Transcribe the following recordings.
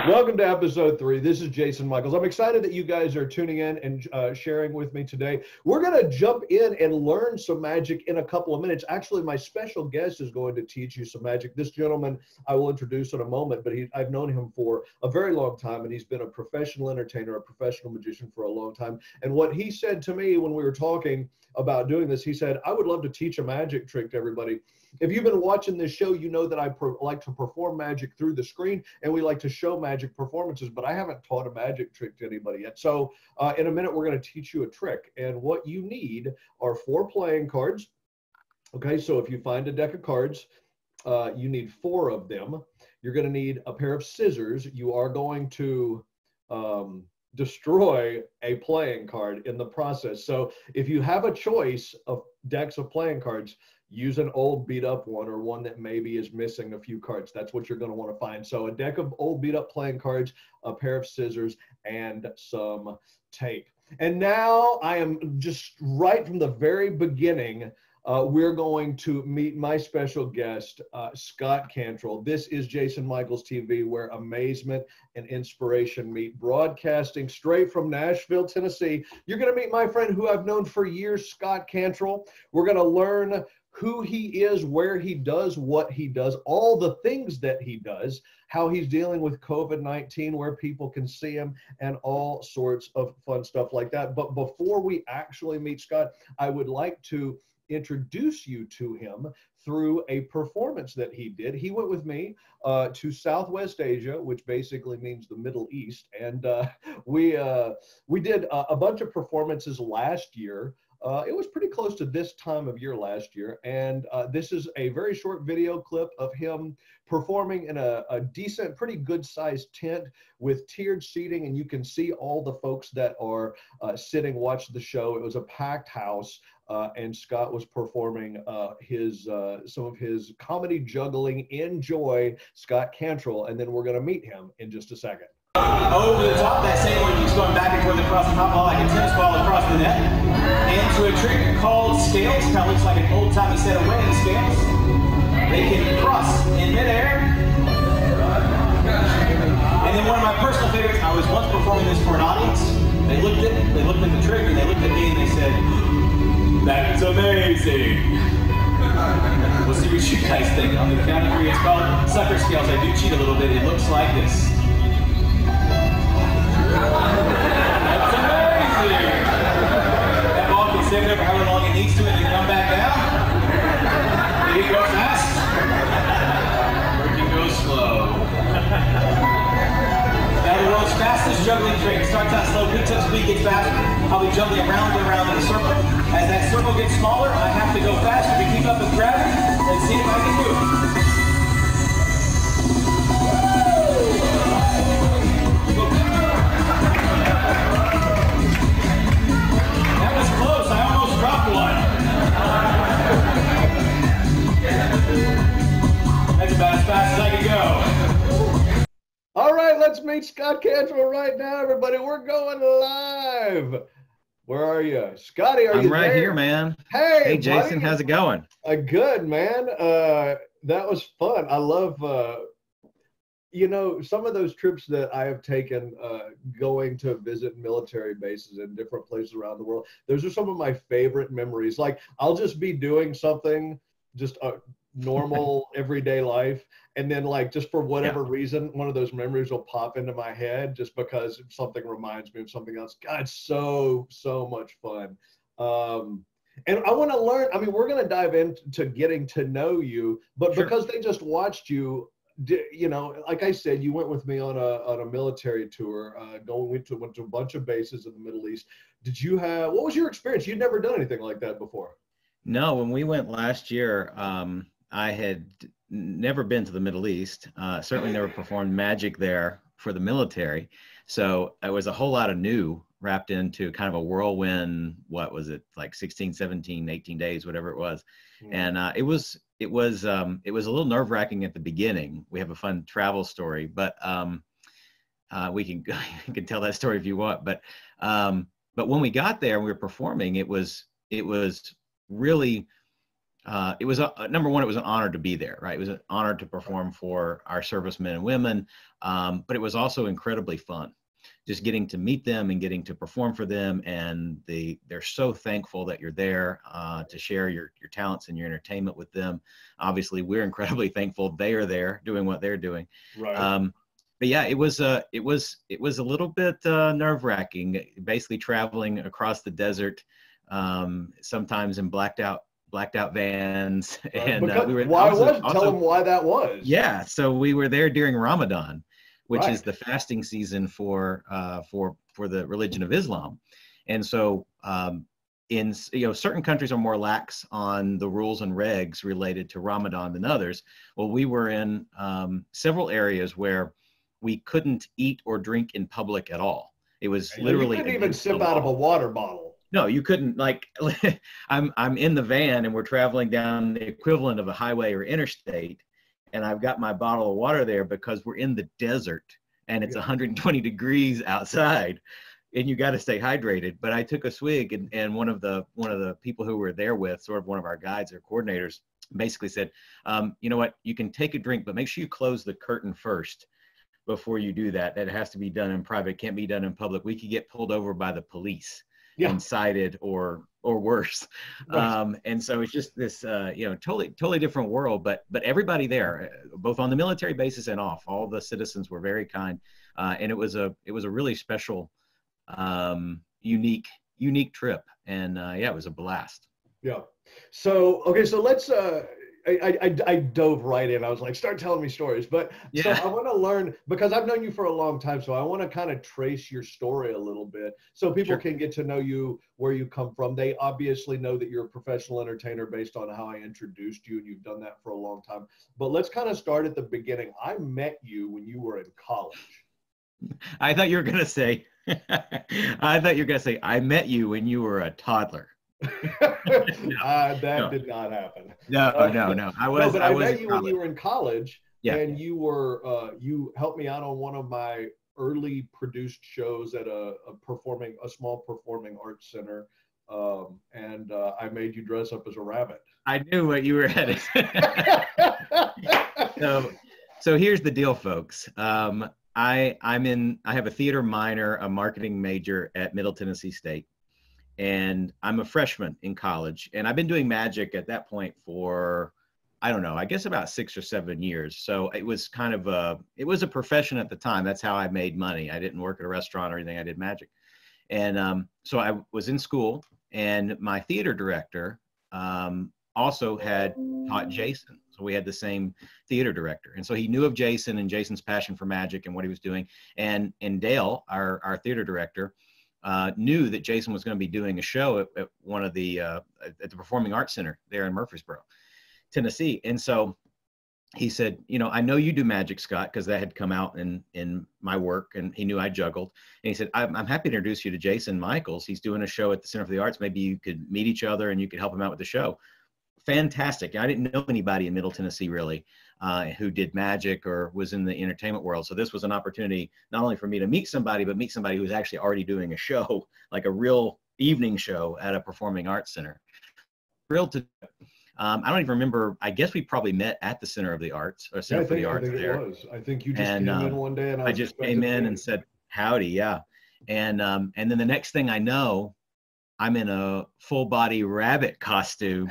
Welcome to episode 3. This is Jason Michaels. I'm excited that you guys are tuning in and sharing with me today. We're going to jump in and learn some magic in a couple of minutes. Actually, my special guest is going to teach you some magic. This gentleman I will introduce in a moment, but I've known him for a very long time, and he's been a professional entertainer, a professional magician for a long time. And what he said to me when we were talking about doing this, he said, I would love to teach a magic trick to everybody. If you've been watching this show, you know that I like to perform magic through the screen, and we like to show magic performances, but I haven't taught a magic trick to anybody yet. So in a minute, we're going to teach you a trick. And what you need are 4 playing cards. Okay, so if you find a deck of cards, you need 4 of them. You're going to need a pair of scissors. You are going to destroy a playing card in the process. So if you have a choice of decks of playing cards, use an old beat up one, or one that maybe is missing a few cards. That's what you're going to want to find. So a deck of old beat up playing cards, a pair of scissors, and some tape. And now I am just right from the very beginning, we're going to meet my special guest, Scott Cantrell. This is Jason Michaels TV, where amazement and inspiration meet, broadcasting straight from Nashville, Tennessee. You're going to meet my friend who I've known for years, Scott Cantrell. We're going to learn who he is, where he does what he does, all the things that he does, how he's dealing with COVID-19, where people can see him, and all sorts of fun stuff like that. But before we actually meet Scott, I would like to introduce you to him through a performance that he did. He went with me to Southwest Asia, which basically means the Middle East. And we did a bunch of performances last year. It was pretty close to this time of year last year. And this is a very short video clip of him performing in a decent, pretty good sized tent with tiered seating. And you can see all the folks that are sitting, watch the show. It was a packed house. And Scott was performing some of his comedy juggling. Enjoy Scott Cantrell. And then we're going to meet him in just a second. Over the top, that same one keeps going back and forth across the top ball like a tennis ball across the net. Into a trick called scales. Kind of looks like an old-timey set of weighing scales. They can cross in midair. And then one of my personal favorites, I was once performing this for an audience. They looked at the trick, and they looked at me and they said, "That's amazing." We'll see what you guys think. On the count of 3, it's called sucker scales. I do cheat a little bit. It looks like this. That's amazing! That ball can save it up for however long it needs to and then come back down. It can go fast. Or it can go slow. Now the world's fastest juggling trick. It starts out slow, peaks up, speed gets faster. I'll be juggling around and around in a circle. As that circle gets smaller, I have to go faster to keep up with gravity. Let's see if I can do it. That was close. I almost dropped one. That's about as fast as I can go. All right, let's meet Scott Cantrell right now, everybody. We're going live. Where are you? Scotty, are you there? I'm right here, man. Hey, Jason, buddy. how's it going? Good, man. That was fun. I love, some of those trips that I have taken going to visit military bases in different places around the world. Those are some of my favorite memories. Like, I'll just be doing something, just a normal everyday life, and then just for whatever reason, one of those memories will pop into my head just because something reminds me of something else. God, so much fun. And I want to learn. I mean, we're going to dive into getting to know you, but Sure. Because they just watched you, like I said, you went with me on a military tour, went to a bunch of bases in the Middle East. What was your experience? You'd never done anything like that before. No, when we went last year, I had never been to the Middle East, certainly never performed magic there for the military. So it was a whole lot of new wrapped into kind of a whirlwind, what was it, like 16, 17, 18 days, whatever it was. And it was a little nerve-wracking at the beginning. We have a fun travel story, but we can tell that story if you want. But when we got there and we were performing, it was really it was number one, it was an honor to be there, right? It was an honor to perform for our servicemen and women, but it was also incredibly fun, just getting to meet them and getting to perform for them. And they're so thankful that you're there to share your talents and your entertainment with them. Obviously, we're incredibly thankful they are there doing what they're doing. Right. But yeah, it was a little bit nerve-wracking, basically traveling across the desert, sometimes in blacked out vans. And tell them why that was. Yeah, so we were there during Ramadan, which Right. is the fasting season for the religion of Islam. And so in certain countries are more lax on the rules and regs related to Ramadan than others. Well, we were in several areas where we couldn't eat or drink in public at all. It was literally you couldn't even sip out of a water bottle. No, you couldn't. Like, I'm in the van and we're traveling down the equivalent of a highway or interstate, and I've got my bottle of water there because we're in the desert and it's 120 degrees outside, and you got to stay hydrated. But I took a swig, and one of the people who were there with, sort of one of our guides or coordinators, basically said, you know what, you can take a drink, but make sure you close the curtain first before you do that. That has to be done in private, can't be done in public. We could get pulled over by the police and cited or worse. Right. And so it's just this, totally different world, but everybody there, both on the military basis and off, all the citizens were very kind. And it was a really special, unique trip. And it was a blast. Yeah. So, okay. So let's, I dove right in. I was like, start telling me stories. But so I want to learn, because I've known you for a long time. So I want to kind of trace your story a little bit so people can get to know you, where you come from. They obviously know that you're a professional entertainer based on how I introduced you, and you've done that for a long time. But let's kind of start at the beginning. I met you when you were in college. I thought you were going to say, I met you when you were a toddler. That did not happen. No. I met you when you were in college, and you were you helped me out on one of my early produced shows at a small performing arts center, and I made you dress up as a rabbit. I knew what you were headed. So here's the deal, folks. I have a theater minor, a marketing major at Middle Tennessee State. And I'm a freshman in college, and I've been doing magic at that point for, I don't know, I guess about 6 or 7 years. So it was kind of it was a profession at the time. That's how I made money. I didn't work at a restaurant or anything. I did magic. And so I was in school, and my theater director also had taught Jason. So we had the same theater director. And so he knew of Jason and Jason's passion for magic and what he was doing. And Dale, our theater director, knew that Jason was going to be doing a show at one of the at the Performing Arts Center there in Murfreesboro, Tennessee. And so he said, I know you do magic, Scott, because that had come out in my work, and he knew I juggled. And he said, I'm happy to introduce you to Jason Michaels. He's doing a show at the Center for the Arts. Maybe you could meet each other and you could help him out with the show. Fantastic. I didn't know anybody in Middle Tennessee really who did magic or was in the entertainment world. So this was an opportunity not only for me to meet somebody, but meet somebody who was actually already doing a show, like a real evening show at a performing arts center. Thrilled to, I don't even remember, I guess we probably met at the Center of the Arts, or Center for the Arts there. I think you just came in one day and I just came in and said, howdy, And then the next thing I know, I'm in a full body rabbit costume.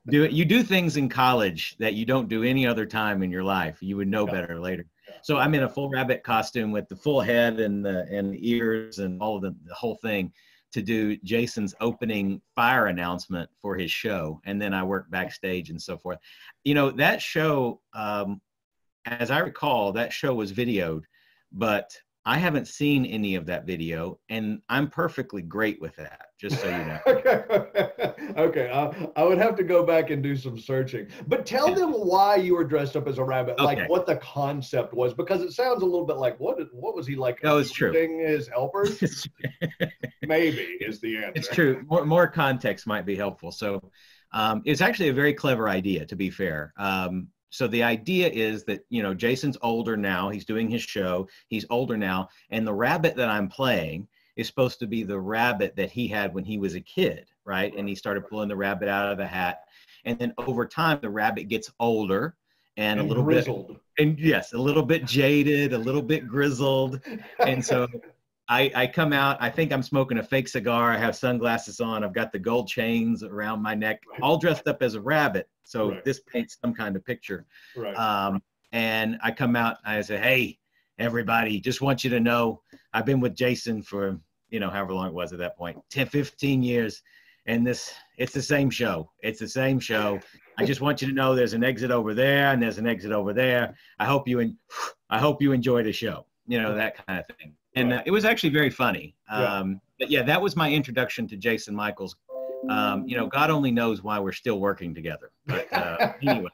You do things in college that you don't do any other time in your life. You would know better later. So I'm in a full rabbit costume with the full head and the ears and all of the whole thing to do Jason's opening fire announcement for his show. And then I work backstage and so forth. That show, as I recall, that show was videoed, but I haven't seen any of that video, and I'm perfectly great with that, just so you know. Okay. I would have to go back and do some searching. But tell them why you were dressed up as a rabbit, like what the concept was, because it sounds a little bit like, what was he like? No, it's true. His helpers? Maybe is the answer. It's true. More context might be helpful. So it's actually a very clever idea, to be fair. So the idea is that, Jason's older now. He's doing his show. He's older now. And the rabbit that I'm playing is supposed to be the rabbit that he had when he was a kid, right? And he started pulling the rabbit out of the hat. And then over time, the rabbit gets older and a little grizzled. And yes, a little bit jaded, a little bit grizzled. And so I come out, I think I'm smoking a fake cigar. I have sunglasses on. I've got the gold chains around my neck, all dressed up as a rabbit. So this paints some kind of picture. And I come out, I say, hey, everybody, just want you to know, I've been with Jason for, however long it was at that point, 10, 15 years. And it's the same show. It's the same show. I just want you to know there's an exit over there and there's an exit over there. I hope you enjoy the show, that kind of thing. And it was actually very funny. But yeah, that was my introduction to Jason Michaels. God only knows why we're still working together. But anyway,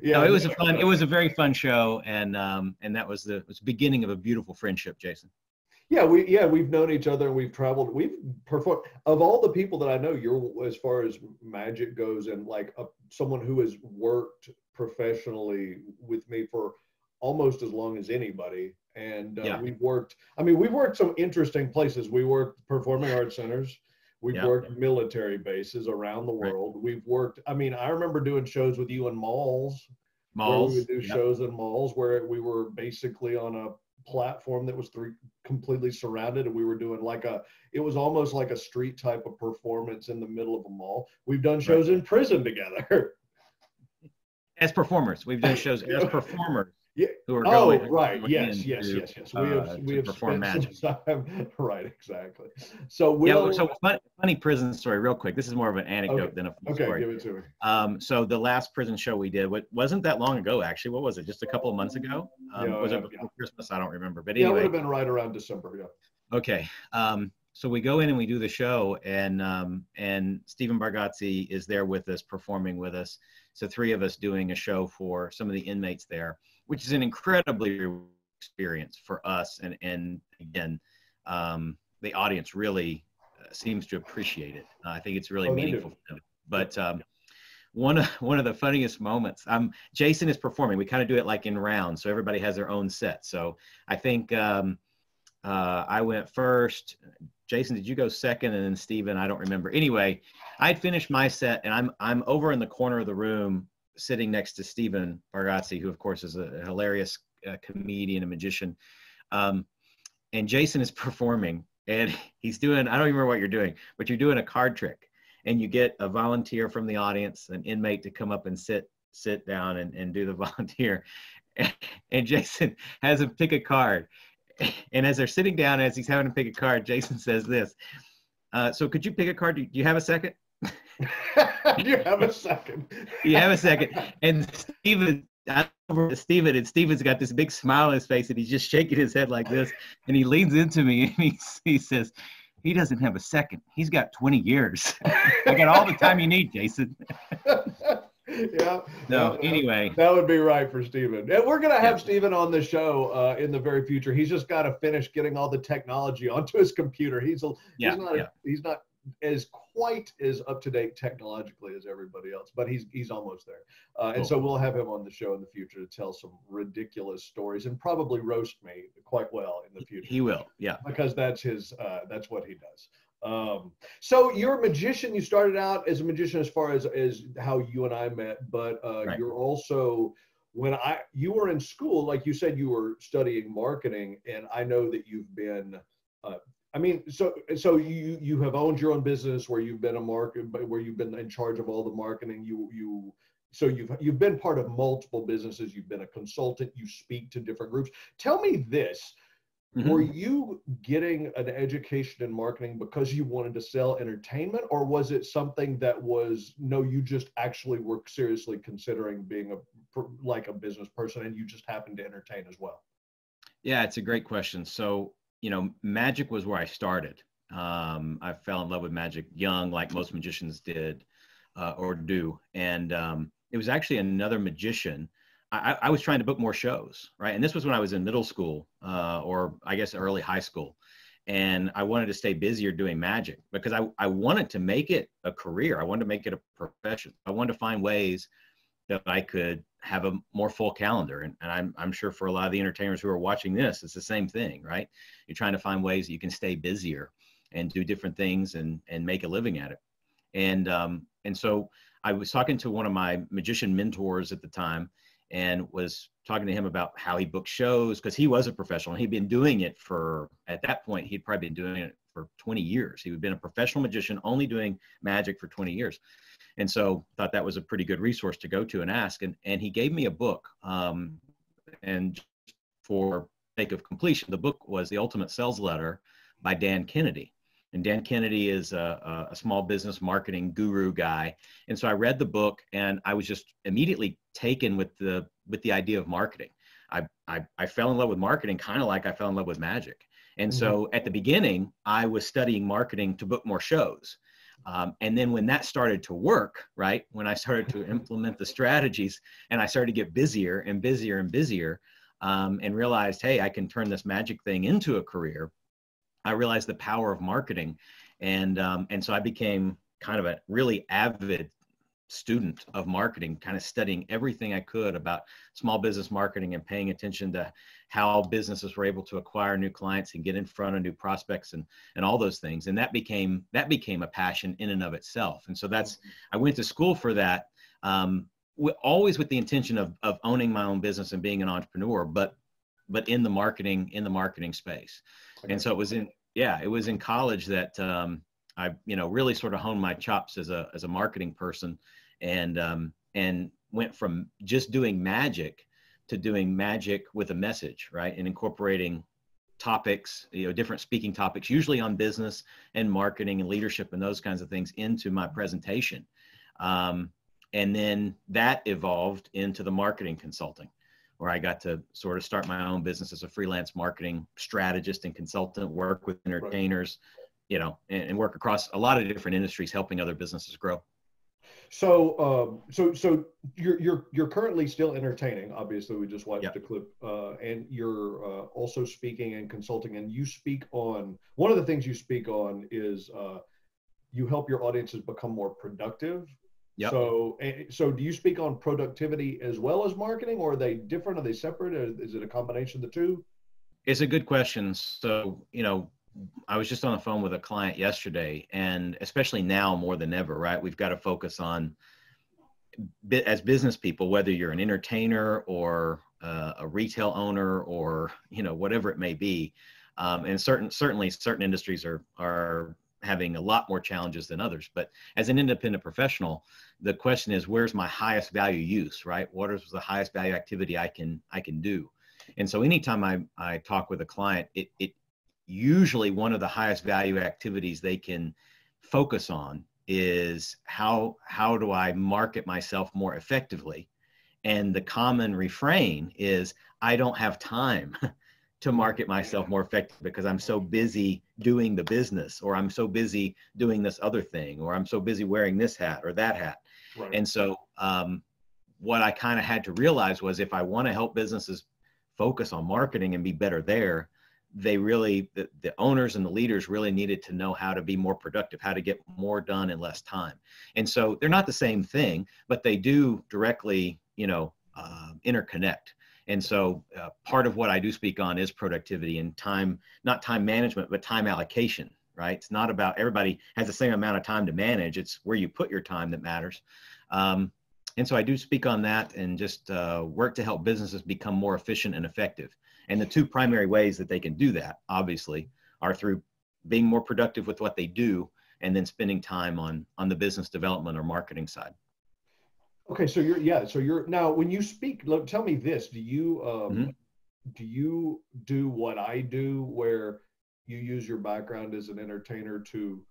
it was a very fun show, and that was the beginning of a beautiful friendship, Jason. Yeah, we've known each other, and we've traveled. We've performed. Of all the people that I know, you're, as far as magic goes, and like someone who has worked professionally with me for almost as long as anybody. And we've worked some interesting places. We worked performing arts centers. We've worked military bases around the world. We've worked, I remember doing shows with you in malls. Where we would do shows in malls where we were basically on a platform that was completely surrounded, and we were doing it was almost like a street type of performance in the middle of a mall. We've done shows in prison together. As performers. We've done shows as performers. Yeah. Who are going Yes. We have perform magic. Time. Right, exactly. So so funny prison story, real quick. This is more of an anecdote than a full story. Give it to me. So the last prison show we did, wasn't that long ago, actually. What was it? Just a couple of months ago? Was it before Christmas? I don't remember. But anyway, it would have been right around December. Yeah. Okay. So we go in and we do the show, and Stephen Bargatze is there with us, performing with us. So 3 of us doing a show for some of the inmates there, which is an incredibly experience for us. And again, the audience really seems to appreciate it. I think it's really meaningful for them. But one of the funniest moments, Jason is performing. We kind of do it like in rounds, so everybody has their own set. So I think I went first. Jason, did you go second? And then Stephen, I don't remember. Anyway, I'd finished my set, and I'm over in the corner of the room sitting next to Stephen Bargatze, who of course is a hilarious comedian and magician. And Jason is performing, and he's doing, I don't remember what you're doing, but you're doing a card trick, and you get a volunteer from the audience, an inmate, to come up and sit down and do the volunteer. And Jason has him pick a card. And as they're sitting down, as he's having to pick a card, Jason says this. So could you pick a card? Do you have a second? You have a second. You have a second. And Stephen's got this big smile on his face, and he's just shaking his head like this. And he leans into me and he says, he doesn't have a second. He's got 20 years. I got all the time you need, Jason. Yeah. No, anyway. That would be right for Stephen. And we're going to have Stephen on the show in the very future. He's just got to finish getting all the technology onto his computer. He's not as quite as up to date technologically as everybody else, but he's almost there. And so we'll have him on the show in the future to tell some ridiculous stories and probably roast me quite well in the future. He will, yeah, because that's what he does. So you're a magician. You started out as a magician as far as how you and I met, but right. You're also, you were in school, like you said, you were studying marketing, and I know that you've been, so you have owned your own business where you've been where you've been in charge of all the marketing. So you've been part of multiple businesses. You've been a consultant. You speak to different groups. Tell me this. Mm-hmm. Were you getting an education in marketing because you wanted to sell entertainment, or was it something that you just actually were seriously considering being a business person and you just happened to entertain as well? Yeah, it's a great question. So, magic was where I started. I fell in love with magic young, like most magicians did or do. And it was actually another magician. I was trying to book more shows, right? And this was when I was in middle school or I guess early high school. And I wanted to stay busier doing magic because I wanted to make it a career. I wanted to make it a profession. I wanted to find ways that I could have a more full calendar. And I'm sure for a lot of the entertainers who are watching this, it's the same thing, right? You're trying to find ways that you can stay busier and do different things and make a living at it. And so I was talking to one of my magician mentors at the time and was talking to him about how he booked shows, because he was a professional. He'd been doing it for, at that point, he'd probably been doing it for 20 years. He'd been a professional magician, only doing magic for 20 years. And so thought that was a pretty good resource to go to and ask. And he gave me a book. And for sake of completion, the book was The Ultimate Sales Letter by Dan Kennedy. And Dan Kennedy is a small business marketing guru guy. And so I read the book and I was just immediately taken with the idea of marketing. I fell in love with marketing kind of like I fell in love with magic. And so at the beginning, I was studying marketing to book more shows. And then when that started to work, right, when I started to implement the strategies and I started to get busier and busier and busier, and realized, hey, I can turn this magic thing into a career, I realized the power of marketing. And so I became kind of a really avid student of marketing, kind of studying everything I could about small business marketing and paying attention to how businesses were able to acquire new clients and get in front of new prospects and all those things. And that became a passion in and of itself. And so I went to school for that, always with the intention of owning my own business and being an entrepreneur, but in the marketing space. And so it was in college that I really sort of honed my chops as a marketing person, and went from just doing magic to doing magic with a message, right? And incorporating topics, different speaking topics, usually on business and marketing and leadership and those kinds of things into my presentation. And then that evolved into the marketing consulting, where I got to sort of start my own business as a freelance marketing strategist and consultant, work with entertainers, and work across a lot of different industries, helping other businesses grow. So, so you're currently still entertaining. Obviously, we just watched a clip, and you're also speaking and consulting. And you speak on, one of the things you speak on is you help your audiences become more productive. Yep. So do you speak on productivity as well as marketing, or are they different? Are they separate? Is it a combination of the two? It's a good question. So, I was just on the phone with a client yesterday, and especially now more than ever, right? We've got to focus on, as business people, whether you're an entertainer or a retail owner or, whatever it may be. And certainly certain industries are having a lot more challenges than others. But as an independent professional, the question is, where's my highest value use, right? What is the highest value activity I can do? And so anytime I talk with a client, it usually one of the highest value activities they can focus on is how do I market myself more effectively? And the common refrain is, I don't have time to market myself more effectively because I'm so busy doing the business, or I'm so busy doing this other thing, or I'm so busy wearing this hat or that hat. Right. And so what I kind of had to realize was, if I want to help businesses focus on marketing and be better there, the owners and the leaders really needed to know how to be more productive, how to get more done in less time. And so they're not the same thing, but they do directly, interconnect. And so part of what I do speak on is productivity and time, not time management, but time allocation, right? It's not about everybody has the same amount of time to manage. It's where you put your time that matters. And so I do speak on that and just work to help businesses become more efficient and effective. And the two primary ways that they can do that, obviously, are through being more productive with what they do, and then spending time on the business development or marketing side. Okay, so you're now, when you speak, tell me this: do you do what I do, where you use your background as an entertainer to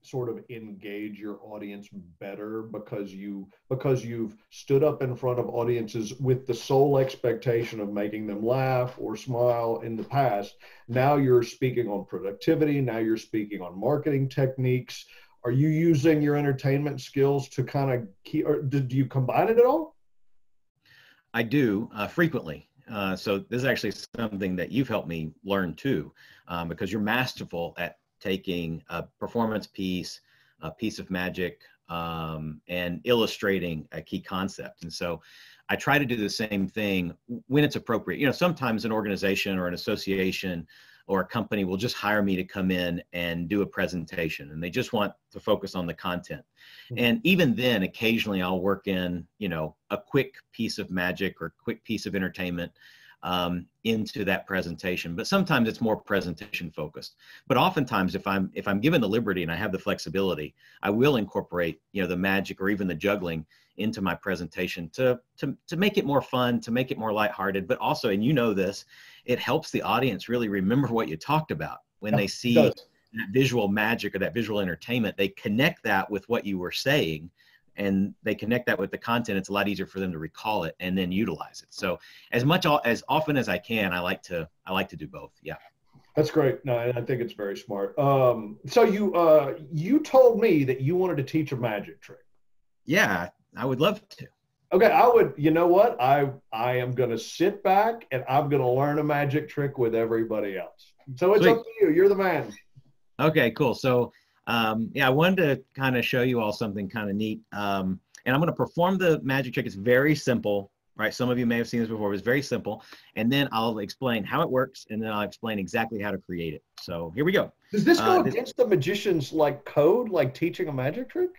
sort of engage your audience better because you've stood up in front of audiences with the sole expectation of making them laugh or smile in the past? Now you're speaking on productivity. Now you're speaking on marketing techniques. Are you using your entertainment skills to kind of keep, or do you combine it at all? I do frequently. So this is actually something that you've helped me learn too, because you're masterful at taking a performance piece, a piece of magic, and illustrating a key concept. And so I try to do the same thing when it's appropriate. You know, sometimes an organization or an association or a company will just hire me to come in and do a presentation, and they just want to focus on the content. And even then, occasionally I'll work in, you know, a quick piece of magic or quick piece of entertainment into that presentation. But sometimes it's more presentation focused. But oftentimes, if I'm given the liberty and I have the flexibility, I will incorporate, you know, the magic or even the juggling into my presentation to make it more fun, to make it more lighthearted. But also, and you know this, it helps the audience really remember what you talked about when they see that visual magic or that visual entertainment. They connect that with what you were saying, and they connect that with the content. It's a lot easier for them to recall it and then utilize it. So as often as I can, I like to do both. Yeah. That's great. No, I think it's very smart. So you told me that you wanted to teach a magic trick. Yeah, I would love to. Okay, you know what? I am going to sit back and I'm going to learn a magic trick with everybody else. So it's up to you. You're the man. Okay, cool. So yeah, I wanted to kind of show you all something kind of neat. And I'm going to perform the magic trick. It's very simple, right? Some of you may have seen this before. It's very simple. And then I'll explain how it works, and then I'll explain exactly how to create it. So here we go. Does this go against the magician's like code, like teaching a magic trick?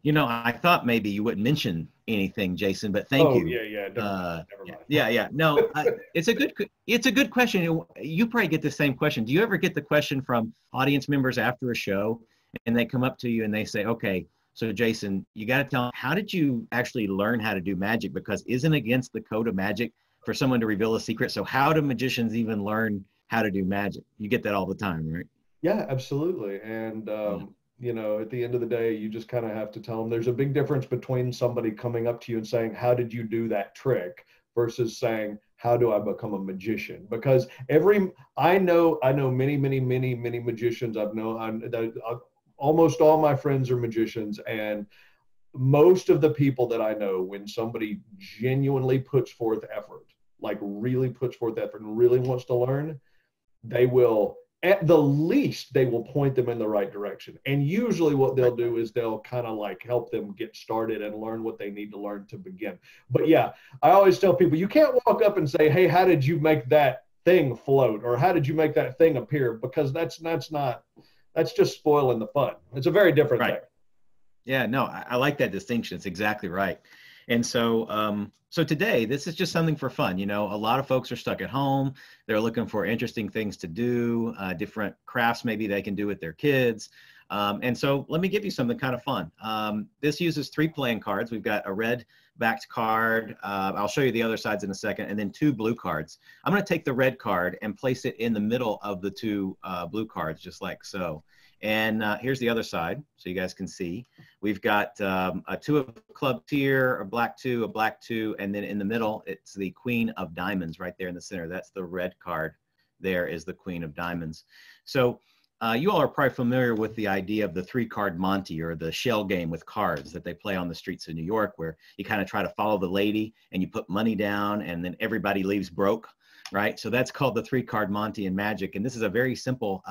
You know, I thought maybe you wouldn't mention anything, Jason, but thank you. Yeah. Never mind. Yeah. No, it's a good question. You probably get the same question. Do you ever get the question from audience members after a show, and they come up to you and they say, okay, so Jason, you got to tell them, how did you actually learn how to do magic? Because isn't against the code of magic for someone to reveal a secret? So how do magicians even learn how to do magic? You get that all the time, right? Yeah, absolutely. And, you know, at the end of the day, you just kind of have to tell them there's a big difference between somebody coming up to you and saying, how did you do that trick, versus saying, how do I become a magician? Because I know many magicians. Almost all my friends are magicians, and most of the people that I know, when somebody genuinely puts forth effort, like really puts forth effort and really wants to learn, they will, at the least, they will point them in the right direction. And usually what they'll do is they'll kind of like help them get started and learn what they need to learn to begin. But yeah, I always tell people, you can't walk up and say, hey, how did you make that thing float? Or how did you make that thing appear? Because that's just spoiling the fun. It's a very different thing. Yeah, no, I like that distinction. It's exactly right. And so, so today, this is just something for fun. You know, a lot of folks are stuck at home. They're looking for interesting things to do, different crafts maybe they can do with their kids. And so let me give you something kind of fun. This uses 3 playing cards. We've got a red backed card. I'll show you the other sides in a second, and then 2 blue cards. I'm going to take the red card and place it in the middle of the 2 blue cards, just like so. And here's the other side, so you guys can see. We've got a 2 of clubs here, a black 2, a black 2, and then in the middle, it's the Queen of Diamonds right there in the center. That's the red card. There is the Queen of Diamonds. So you all are probably familiar with the idea of the 3-card Monte, or the shell game with cards that they play on the streets of New York, where you kind of try to follow the lady and you put money down and then everybody leaves broke, right? So that's called the 3-card Monte in magic. And this is a very simple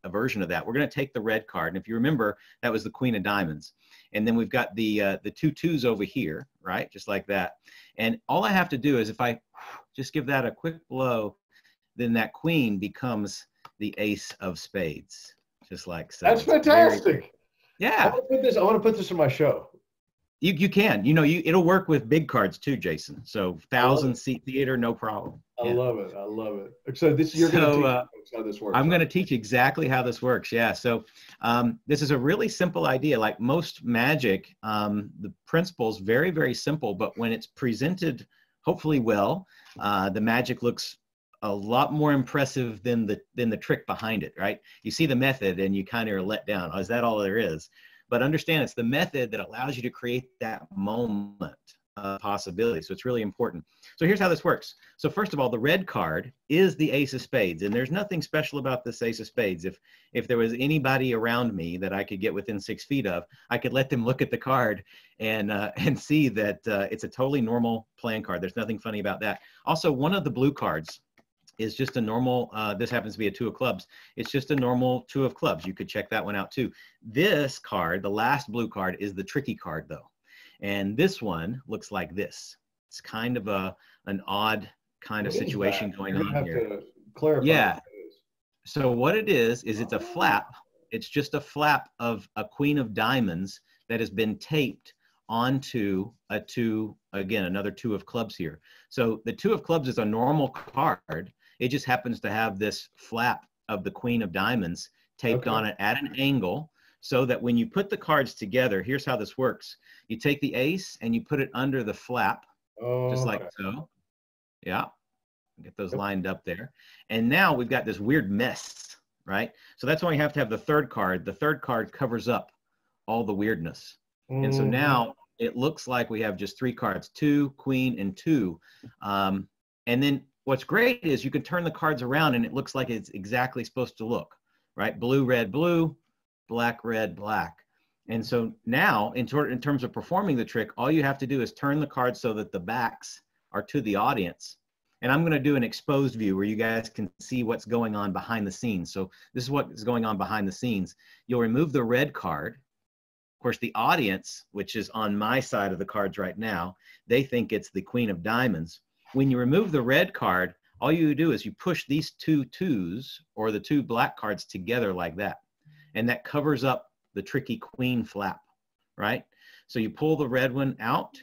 a version of that. We're going to take the red card, and if you remember, that was the Queen of Diamonds, and then we've got the 2 2s over here, right, just like that. And all I have to do is, if I just give that a quick blow, then that queen becomes the Ace of Spades, just like so. That's fantastic. Yeah, I want to put this in my show. You can, you know, it'll work with big cards too, Jason. So 1,000-seat theater, no problem. I love it. So you're going to teach how this works. I'm going to teach exactly how this works. Yeah. So this is a really simple idea. Like most magic, the principle's very, very simple, but when it's presented hopefully well, the magic looks a lot more impressive than the trick behind it, right? You see the method and you kind of are let down. Oh, is that all there is? But understand, it's the method that allows you to create that moment of possibility. So it's really important. So here's how this works. So first of all, the red card is the Ace of Spades, and there's nothing special about this Ace of Spades. If there was anybody around me that I could get within 6 feet of, I could let them look at the card and see that it's a totally normal playing card. There's nothing funny about that. Also, one of the blue cards is just a normal, this happens to be a 2 of clubs. It's just a normal 2 of clubs. You could check that one out too. This card, the last blue card, is the tricky card though. And this one looks like this. It's kind of an odd kind of situation going on here. To clarify. Yeah. So what it is it's a flap. It's just a flap of a queen of diamonds that has been taped onto a 2, again, another 2 of clubs here. So the 2 of clubs is a normal card. It just happens to have this flap of the queen of diamonds taped on it at an angle, so that when you put the cards together, here's how this works. You take the ace and you put it under the flap, just like so. Yeah, get those lined up there. And now we've got this weird mess, right? So that's why you have to have the 3rd card. The 3rd card covers up all the weirdness. And so now it looks like we have just 3 cards, 2, queen, and 2. And then what's great is you can turn the cards around and it looks like it's exactly supposed to look, right? Blue, red, blue, black, red, black. And so now in terms of performing the trick, all you have to do is turn the cards so that the backs are to the audience. And I'm going to do an exposed view where you guys can see what's going on behind the scenes. So this is what is going on behind the scenes. You'll remove the red card. Of course, the audience, which is on my side of the cards right now, they think it's the queen of diamonds. When you remove the red card, all you do is you push these 2 2s or the 2 black cards together like that. And that covers up the tricky queen flap, right? So you pull the red one out,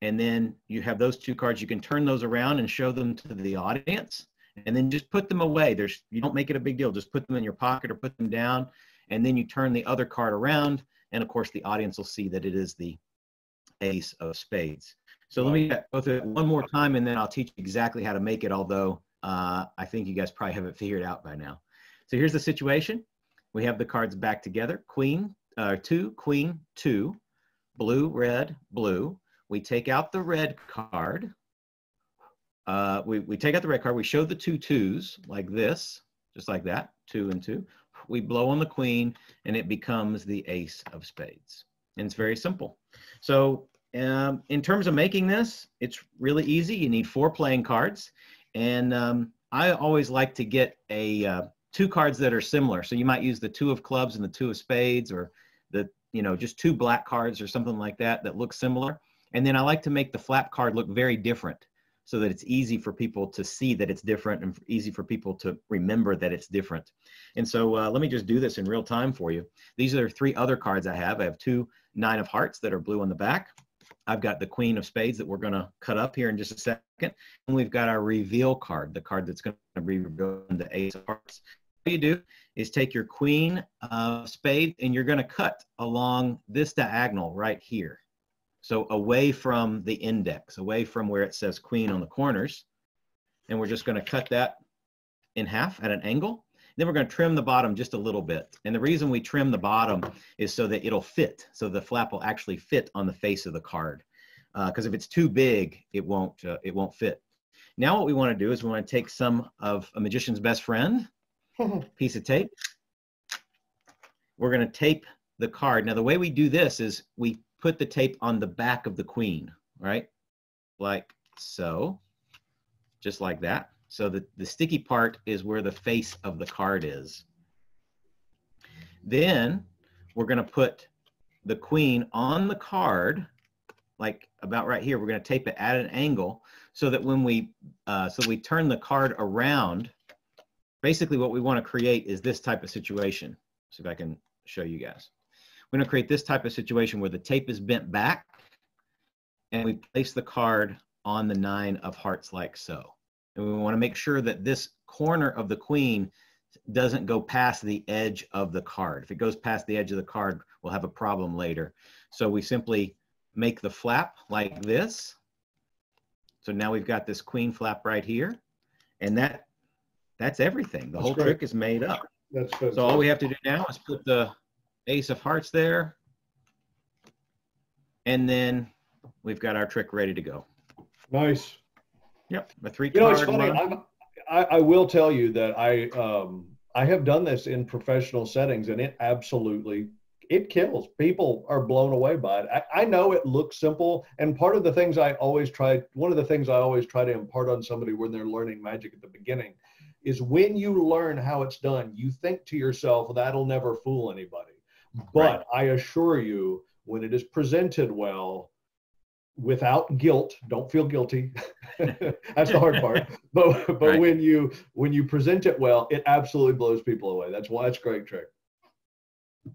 and then you have those 2 cards. You can turn those around and show them to the audience, and then just put them away. You don't make it a big deal. Just put them in your pocket or put them down, and then you turn the other card around, and of course the audience will see that it is the ace of spades. So let me go through it one more time, and then I'll teach you exactly how to make it, although I think you guys probably have it figured out by now. So here's the situation. We have the cards back together. Queen, 2, queen, 2, blue, red, blue. We take out the red card. We take out the red card. We show the 2 2s like this, just like that, 2 and 2. We blow on the queen, and it becomes the ace of spades. And it's very simple. So in terms of making this, it's really easy. You need 4 playing cards. And I always like to get 2 cards that are similar. So you might use the 2 of clubs and the 2 of spades, or just 2 black cards or something like that that look similar. And then I like to make the flap card look very different, so that it's easy for people to see that it's different and easy for people to remember that it's different. And so let me just do this in real time for you. These are 3 other cards I have. I have 2 9 of hearts that are blue on the back. I've got the queen of spades that we're going to cut up here in just a second. And we've got our reveal card, the card that's going to be revealed in the ace of hearts. What you do is take your queen of spades and you're going to cut along this diagonal right here. So away from the index, away from where it says queen on the corners. And we're just going to cut that in half at an angle. Then we're going to trim the bottom just a little bit. And the reason we trim the bottom is so that it'll fit. So the flap will actually fit on the face of the card. Because if it's too big, it won't fit. Now what we want to do is we want to take some of a magician's best friend, piece of tape. We're going to tape the card. Now the way we do this is we put the tape on the back of the queen, right? Like so, just like that. So the sticky part is where the face of the card is. Then we're going to put the queen on the card, like about right here. We're going to tape it at an angle so that when we turn the card around, basically what we want to create is this type of situation. See if I can show you guys. We're going to create this type of situation where the tape is bent back and we place the card on the 9 of hearts like so. And we want to make sure that this corner of the queen doesn't go past the edge of the card. If it goes past the edge of the card, we'll have a problem later. So we simply make the flap like this. So now we've got this queen flap right here. And that's everything. The whole trick is made up. That's fantastic. So all we have to do now is put the ace of hearts there. And then we've got our trick ready to go. Nice. Yep, a 3 You know, card it's funny. I will tell you that I have done this in professional settings, and it absolutely it kills. People are blown away by it. I know it looks simple, and part of the things one of the things I always try to impart on somebody when they're learning magic at the beginning is when you learn how it's done, you think to yourself, that'll never fool anybody. But I assure you, when it is presented well, without guilt, don't feel guilty. That's the hard part. But when you present it well, it absolutely blows people away. That's why it's a great trick.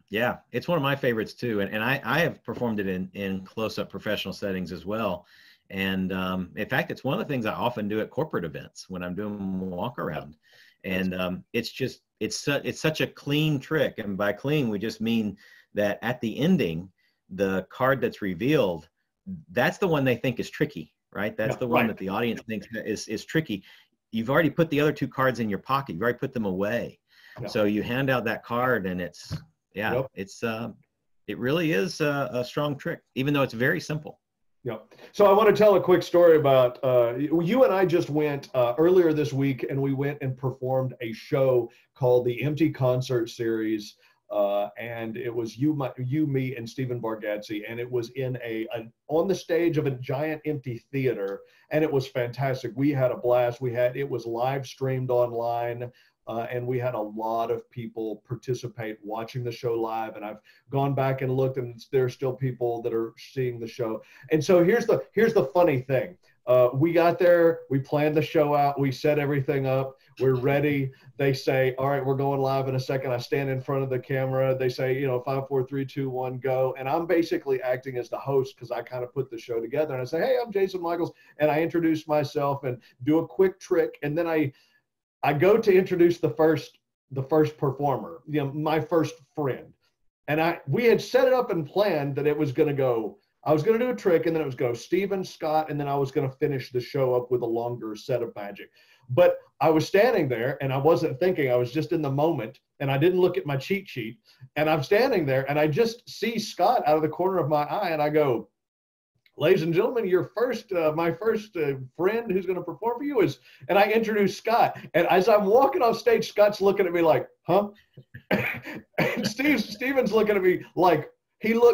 Yeah, it's one of my favorites too. And I have performed it in close-up professional settings as well. And in fact, it's one of the things I often do at corporate events when I'm doing walk around. And it's such a clean trick. And by clean, we just mean that at the ending, the card that's revealed, that's the one they think is tricky, right? That's the one that the audience thinks is tricky. You've already put the other two cards in your pocket. You've already put them away. So you hand out that card and it's, it really is a strong trick, even though it's very simple. Yeah. So I want to tell a quick story about, you and I just went earlier this week, and we went and performed a show called the Empty Concert Series. And it was you, me, and Stephen Bargatze, and it was in on the stage of a giant empty theater, and it was fantastic. We had a blast. It was live streamed online, and we had a lot of people participate watching the show live. And I've gone back and looked, and there's still people that are seeing the show. And so here's the funny thing. We got there, we planned the show out, we set everything up, we're ready. They say, all right, we're going live in a second. I stand in front of the camera. They say, 5, 4, 3, 2, 1, go. And I'm basically acting as the host because I kind of put the show together. And I say, hey, I'm Jason Michaels. And I introduce myself and do a quick trick. And then I go to introduce the first performer, my first friend. And we had set it up and planned that it was going to go, I was going to do a trick, and then it was go Stephen, Scott, and then I was going to finish the show up with a longer set of magic. But I was standing there, and I wasn't thinking. I was just in the moment, and I didn't look at my cheat sheet. And I'm standing there, and I just see Scott out of the corner of my eye, and I go, ladies and gentlemen, my first friend who's going to perform for you is, and I introduce Scott. And as I'm walking off stage, Scott's looking at me like, huh? And Stephen's looking at me like,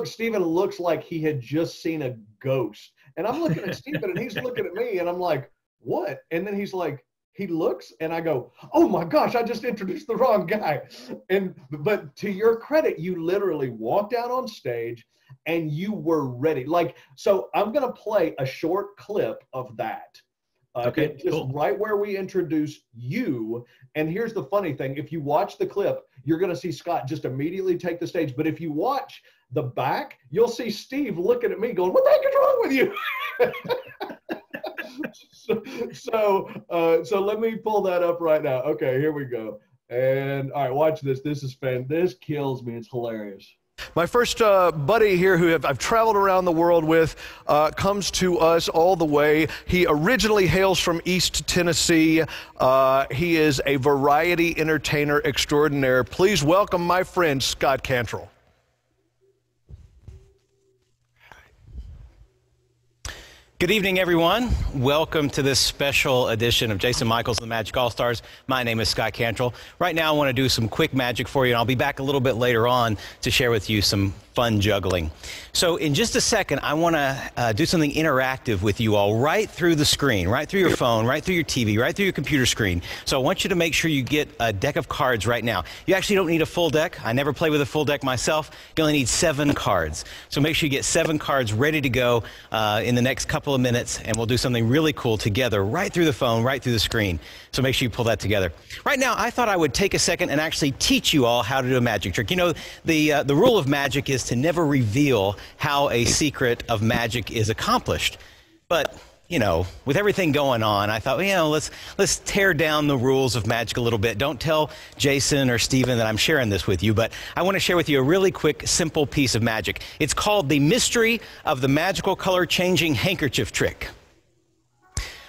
Stephen looks like he had just seen a ghost. And I'm looking at Stephen, and he's looking at me, and I'm like, what? And then he's like, he looks, and I go, oh my gosh, I just introduced the wrong guy. But to your credit, you literally walked out on stage and you were ready. So I'm going to play a short clip of that. Okay, cool. Right where we introduce you. And here's the funny thing. If you watch the clip, you're going to see Scott just immediately take the stage. But if you watch the back, you'll see Steve looking at me going, what the heck is wrong with you? So let me pull that up right now. Okay, here we go. And all right, watch this. This kills me. It's hilarious. My first buddy here who I've traveled around the world with comes to us all the way. He originally hails from East Tennessee. He is a variety entertainer extraordinaire. Please welcome my friend, Scott Cantrell. Good evening, everyone. Welcome to this special edition of Jason Michaels and the Magic All-Stars. My name is Scott Cantrell. Right now, I want to do some quick magic for you, and I'll be back a little bit later on to share with you some fun juggling. So in just a second, I want to do something interactive with you all right through the screen, right through your phone, right through your TV, right through your computer screen. So I want you to make sure you get a deck of cards right now. You actually don't need a full deck. I never play with a full deck myself. You only need 7 cards. So make sure you get 7 cards ready to go in the next couple of minutes, and we'll do something really cool together right through the phone, right through the screen. So make sure you pull that together. Right now, I thought I would take a second and actually teach you all how to do a magic trick. You know, the rule of magic is to never reveal how a secret of magic is accomplished. But, you know, with everything going on, I thought, well, you know, let's tear down the rules of magic a little bit. Don't tell Jason or Stephen that I'm sharing this with you, but I want to share with you a really quick, simple piece of magic. It's called the mystery of the magical color changing handkerchief trick.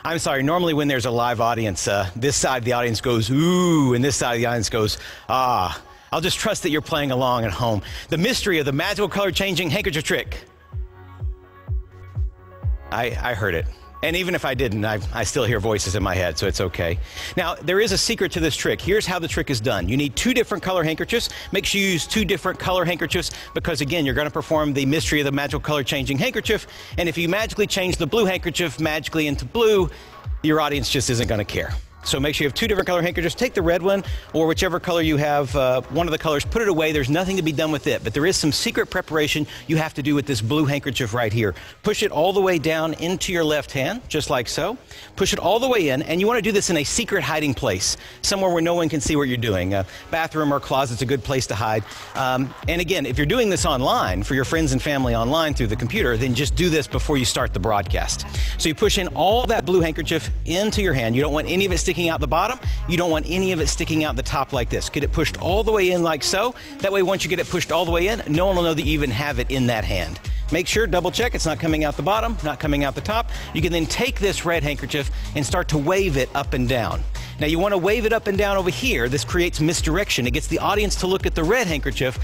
I'm sorry, normally when there's a live audience, this side of the audience goes, ooh, and this side of the audience goes, ah. I'll just trust that you're playing along at home. The mystery of the magical color changing handkerchief trick. I heard it. And even if I didn't, I still hear voices in my head, so it's okay. Now, there is a secret to this trick. Here's how the trick is done. You need 2 different color handkerchiefs. Make sure you use 2 different color handkerchiefs because, again, you're going to perform the mystery of the magical color changing handkerchief. And if you magically change the blue handkerchief magically into blue, your audience just isn't going to care. So make sure you have 2 different color handkerchiefs. Take the red one or whichever color you have, one of the colors, put it away. There's nothing to be done with it, but there is some secret preparation you have to do with this blue handkerchief right here. Push it all the way down into your left hand, just like so. Push it all the way in, and you want to do this in a secret hiding place, somewhere where no one can see what you're doing. A bathroom or closet's a good place to hide. And again, if you're doing this online for your friends and family online through the computer, then just do this before you start the broadcast. So you push in all that blue handkerchief into your hand. You don't want any of it sticking out the bottom. You don't want any of it sticking out the top like this. Get it pushed all the way in like so. That way, once you get it pushed all the way in, no one will know that you even have it in that hand. Make sure, double check, it's not coming out the bottom, not coming out the top. You can then take this red handkerchief and start to wave it up and down. Now you want to wave it up and down over here. This creates misdirection. It gets the audience to look at the red handkerchief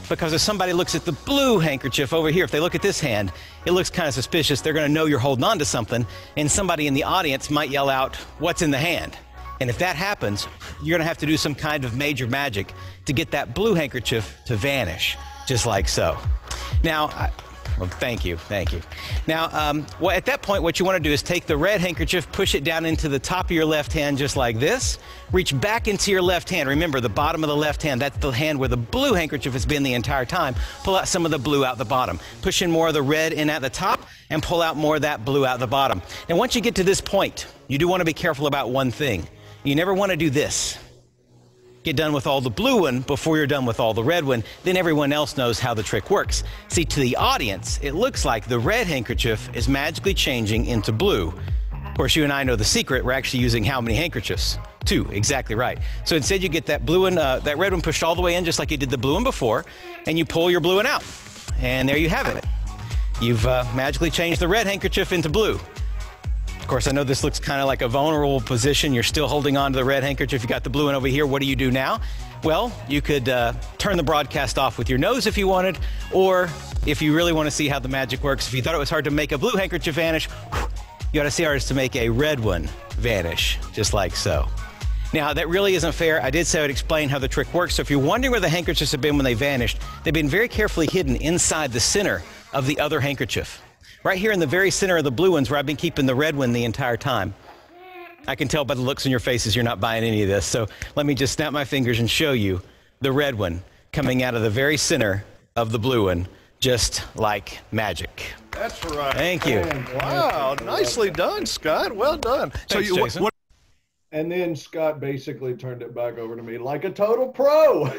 because if somebody looks at the blue handkerchief over here, if they look at this hand, it looks kind of suspicious. They're going to know you're holding on to something, and somebody in the audience might yell out, "What's in the hand?" And if that happens, you're going to have to do some kind of major magic to get that blue handkerchief to vanish, just like so. Now, well, thank you. Now, well, at that point, what you want to do is take the red handkerchief, push it down into the top of your left hand, just like this. Reach back into your left hand. Remember, the bottom of the left hand, that's the hand where the blue handkerchief has been the entire time. Pull out some of the blue out the bottom. Push in more of the red in at the top and pull out more of that blue out the bottom. And once you get to this point, you do want to be careful about one thing. You never want to do this. Get done with all the blue one before you're done with all the red one. Then everyone else knows how the trick works. See, to the audience, it looks like the red handkerchief is magically changing into blue. Of course, you and I know the secret. We're actually using how many handkerchiefs? 2, exactly right. So instead you get that blue one, that red one pushed all the way in just like you did the blue one before, and you pull your blue one out. And there you have it. You've magically changed the red handkerchief into blue. Of course, I know this looks kind of like a vulnerable position. You're still holding on to the red handkerchief. You got the blue one over here. What do you do now? Well, you could turn the broadcast off with your nose if you wanted, or if you really want to see how the magic works, if you thought it was hard to make a blue handkerchief vanish, you ought to see ours to make a red one vanish, just like so. Now, that really isn't fair. I did say I would explain how the trick works. So if you're wondering where the handkerchiefs have been when they vanished, they've been very carefully hidden inside the center of the other handkerchief. Right here in the very center of the blue ones where I've been keeping the red one the entire time. I can tell by the looks on your faces you're not buying any of this. So let me just snap my fingers and show you the red one coming out of the very center of the blue one, just like magic. That's right. Thank you. Wow, nicely done, Scott. Well done. Thanks, so Jason. And then Scott basically turned it back over to me like a total pro.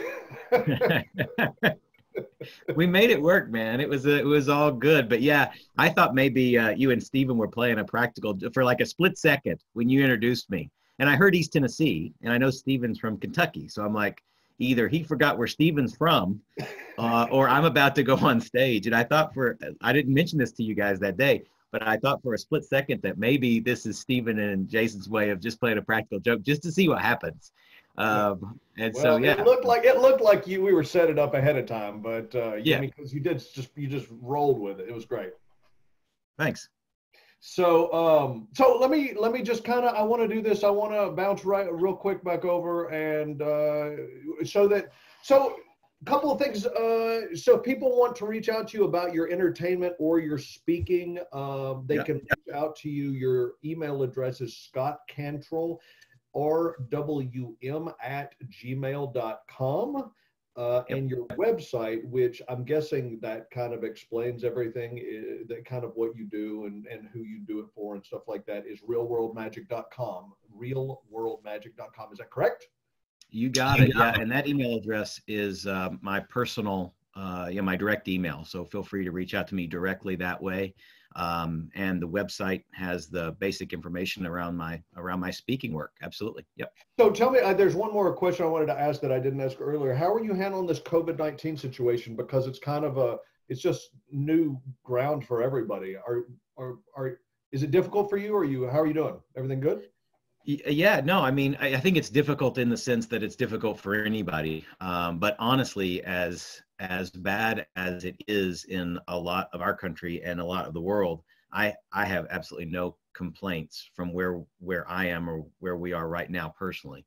We made it work, man. It was all good. But yeah, I thought maybe you and Steven were playing a practical for like a split second when you introduced me. And I heard East Tennessee, and I know Steven's from Kentucky. So I'm like, either he forgot where Steven's from, or I'm about to go on stage. And I thought I didn't mention this to you guys that day, but I thought for a split second that maybe this is Steven and Jason's way of just playing a practical joke just to see what happens. And well, so yeah, it looked like we were set it up ahead of time, but yeah, because you just rolled with it. It was great. Thanks. So let me just kind of, I want to do this. I want to bounce real quick back over and so a couple of things. So if people want to reach out to you about your entertainment or your speaking, they can reach out to you. Your email address is Scott Cantrell, rwm@gmail.com, and your website, which I'm guessing that kind of explains everything, that kind of what you do and who you do it for and stuff like that, is realworldmagic.com. realworldmagic.com. Is that correct? You got it. Yeah, and that email address is my personal, my direct email. So feel free to reach out to me directly that way. And the website has the basic information around my speaking work. Absolutely. Yep. So tell me, there's one more question I wanted to ask that I didn't ask earlier. How are you handling this COVID-19 situation? Because it's kind of it's just new ground for everybody. Is it difficult for you? How are you doing? Everything good? Yeah, no, I mean, I think it's difficult in the sense that it's difficult for anybody. But honestly, as bad as it is in a lot of our country and a lot of the world, I have absolutely no complaints from where I am or where we are right now personally.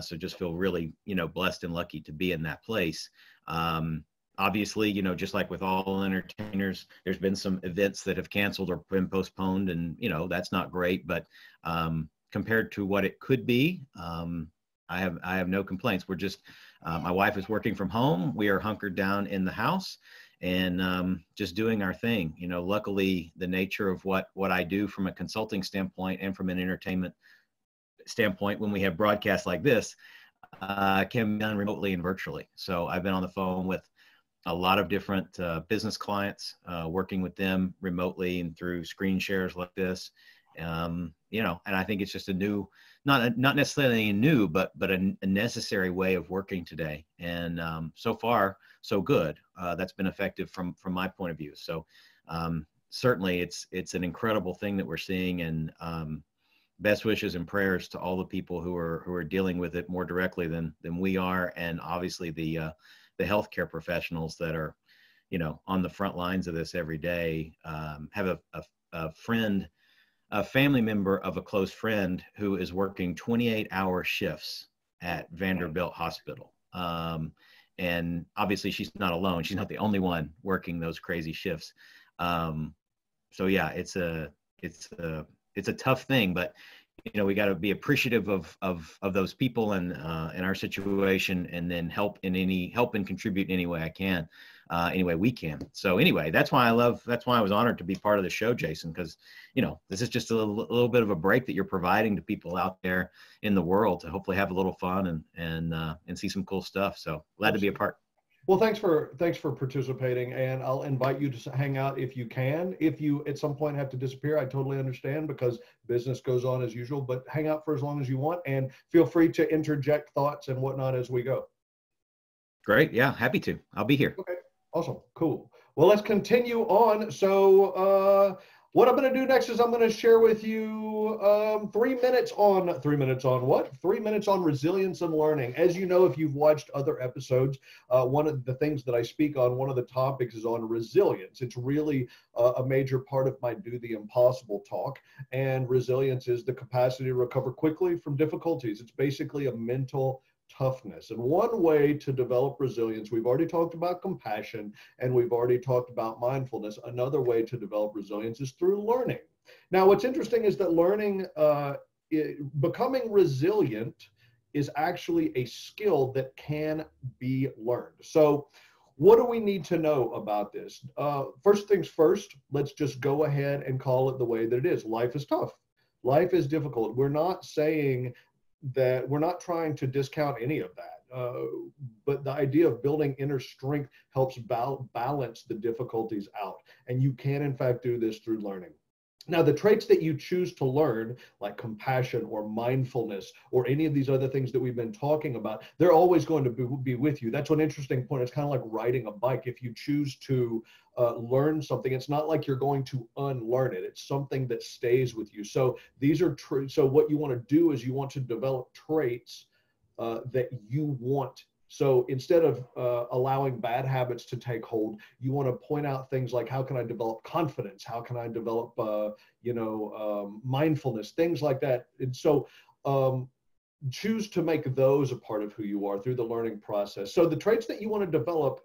So just feel really, blessed and lucky to be in that place. Obviously, just like with all entertainers, there's been some events that have canceled or been postponed, and that's not great. But compared to what it could be, I have no complaints. We're just my wife is working from home. We are hunkered down in the house and just doing our thing. Luckily, the nature of what I do from a consulting standpoint and from an entertainment standpoint, when we have broadcasts like this, can be done remotely and virtually. So I've been on the phone with a lot of different business clients, working with them remotely and through screen shares like this. And I think it's just a new, not necessarily new, but a necessary way of working today. And so far, so good. That's been effective from my point of view. So certainly it's an incredible thing that we're seeing, and best wishes and prayers to all the people who are dealing with it more directly than we are, and obviously the healthcare professionals that are, on the front lines of this every day. Have a friend, a family member of a close friend who is working 28-hour shifts at Vanderbilt Hospital. And obviously she's not alone. She's not the only one working those crazy shifts. So yeah, it's a tough thing, but we got to be appreciative of those people and in our situation, and then help and contribute in any way I can, any way we can. So anyway, that's why I was honored to be part of the show, Jason, because this is just a little bit of a break that you're providing to people out there in the world to hopefully have a little fun and see some cool stuff. So glad to be a part. Well, thanks for participating, and I'll invite you to hang out if you can. If you at some point have to disappear, I totally understand, because business goes on as usual, but hang out for as long as you want, and feel free to interject thoughts and whatnot as we go. Great. Yeah, happy to. I'll be here. Okay, awesome, cool. Well, let's continue on. So what I'm going to do next is I'm going to share with you 3 minutes on what? 3 minutes on resilience and learning. As you know, if you've watched other episodes, one of the things that I speak on, one of the topics is on resilience. It's really a major part of my Do the Impossible talk. And resilience is the capacity to recover quickly from difficulties. It's basically a mental toughness. And one way to develop resilience, we've already talked about compassion and we've already talked about mindfulness. Another way to develop resilience is through learning. Now, what's interesting is that learning, becoming resilient is actually a skill that can be learned. So what do we need to know about this? First things first, let's just go ahead and call it the way that it is. Life is tough. Life is difficult. We're not saying that, we're not trying to discount any of that, but the idea of building inner strength helps balance the difficulties out, and you can in fact do this through learning. Now, the traits that you choose to learn, like compassion or mindfulness or any of these other things that we've been talking about, they're always going to be with you. That's an interesting point. It's kind of like riding a bike. If you choose to learn something, it's not like you're going to unlearn it. It's something that stays with you. So these are so what you want to do is you want to develop traits that you want. So instead of allowing bad habits to take hold, you want to point out things like, how can I develop confidence? How can I develop, mindfulness, things like that. And so choose to make those a part of who you are through the learning process. So the traits that you want to develop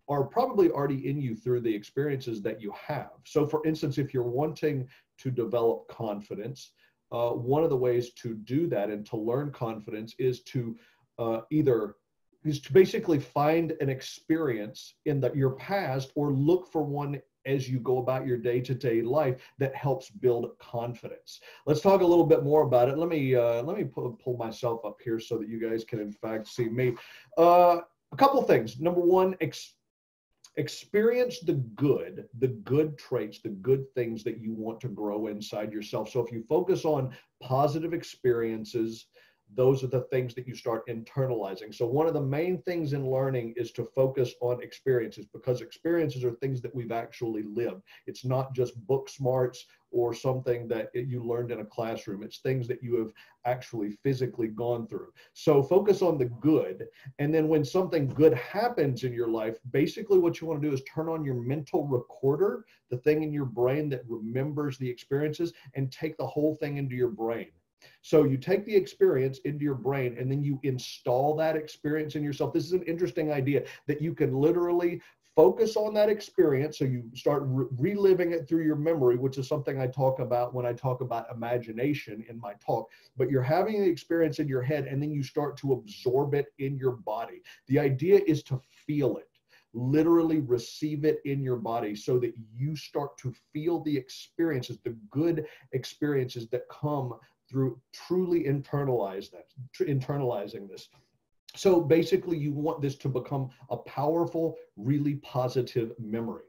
are probably already in you through the experiences that you have. So for instance, if you're wanting to develop confidence, one of the ways to do that and to learn confidence is to basically find an experience in your past, or look for one as you go about your day-to-day life that helps build confidence. Let's talk a little bit more about it. Let me pull myself up here so that you guys can in fact see me. A couple of things. Number one, experience the good traits, the good things that you want to grow inside yourself. So if you focus on positive experiences, those are the things that you start internalizing. So one of the main things in learning is to focus on experiences, because experiences are things that we've actually lived. It's not just book smarts or something that you learned in a classroom. It's things that you have actually physically gone through. So focus on the good. And then when something good happens in your life, basically what you want to do is turn on your mental recorder, the thing in your brain that remembers the experiences, and take the whole thing into your brain. So you take the experience into your brain and then you install that experience in yourself. This is an interesting idea that you can literally focus on that experience. So you start reliving it through your memory, which is something I talk about when I talk about imagination in my talk. But you're having the experience in your head and then you start to absorb it in your body. The idea is to feel it. Literally receive it in your body so that you start to feel the experiences, the good experiences that come through truly internalizing this. So basically you want this to become a powerful, really positive memory.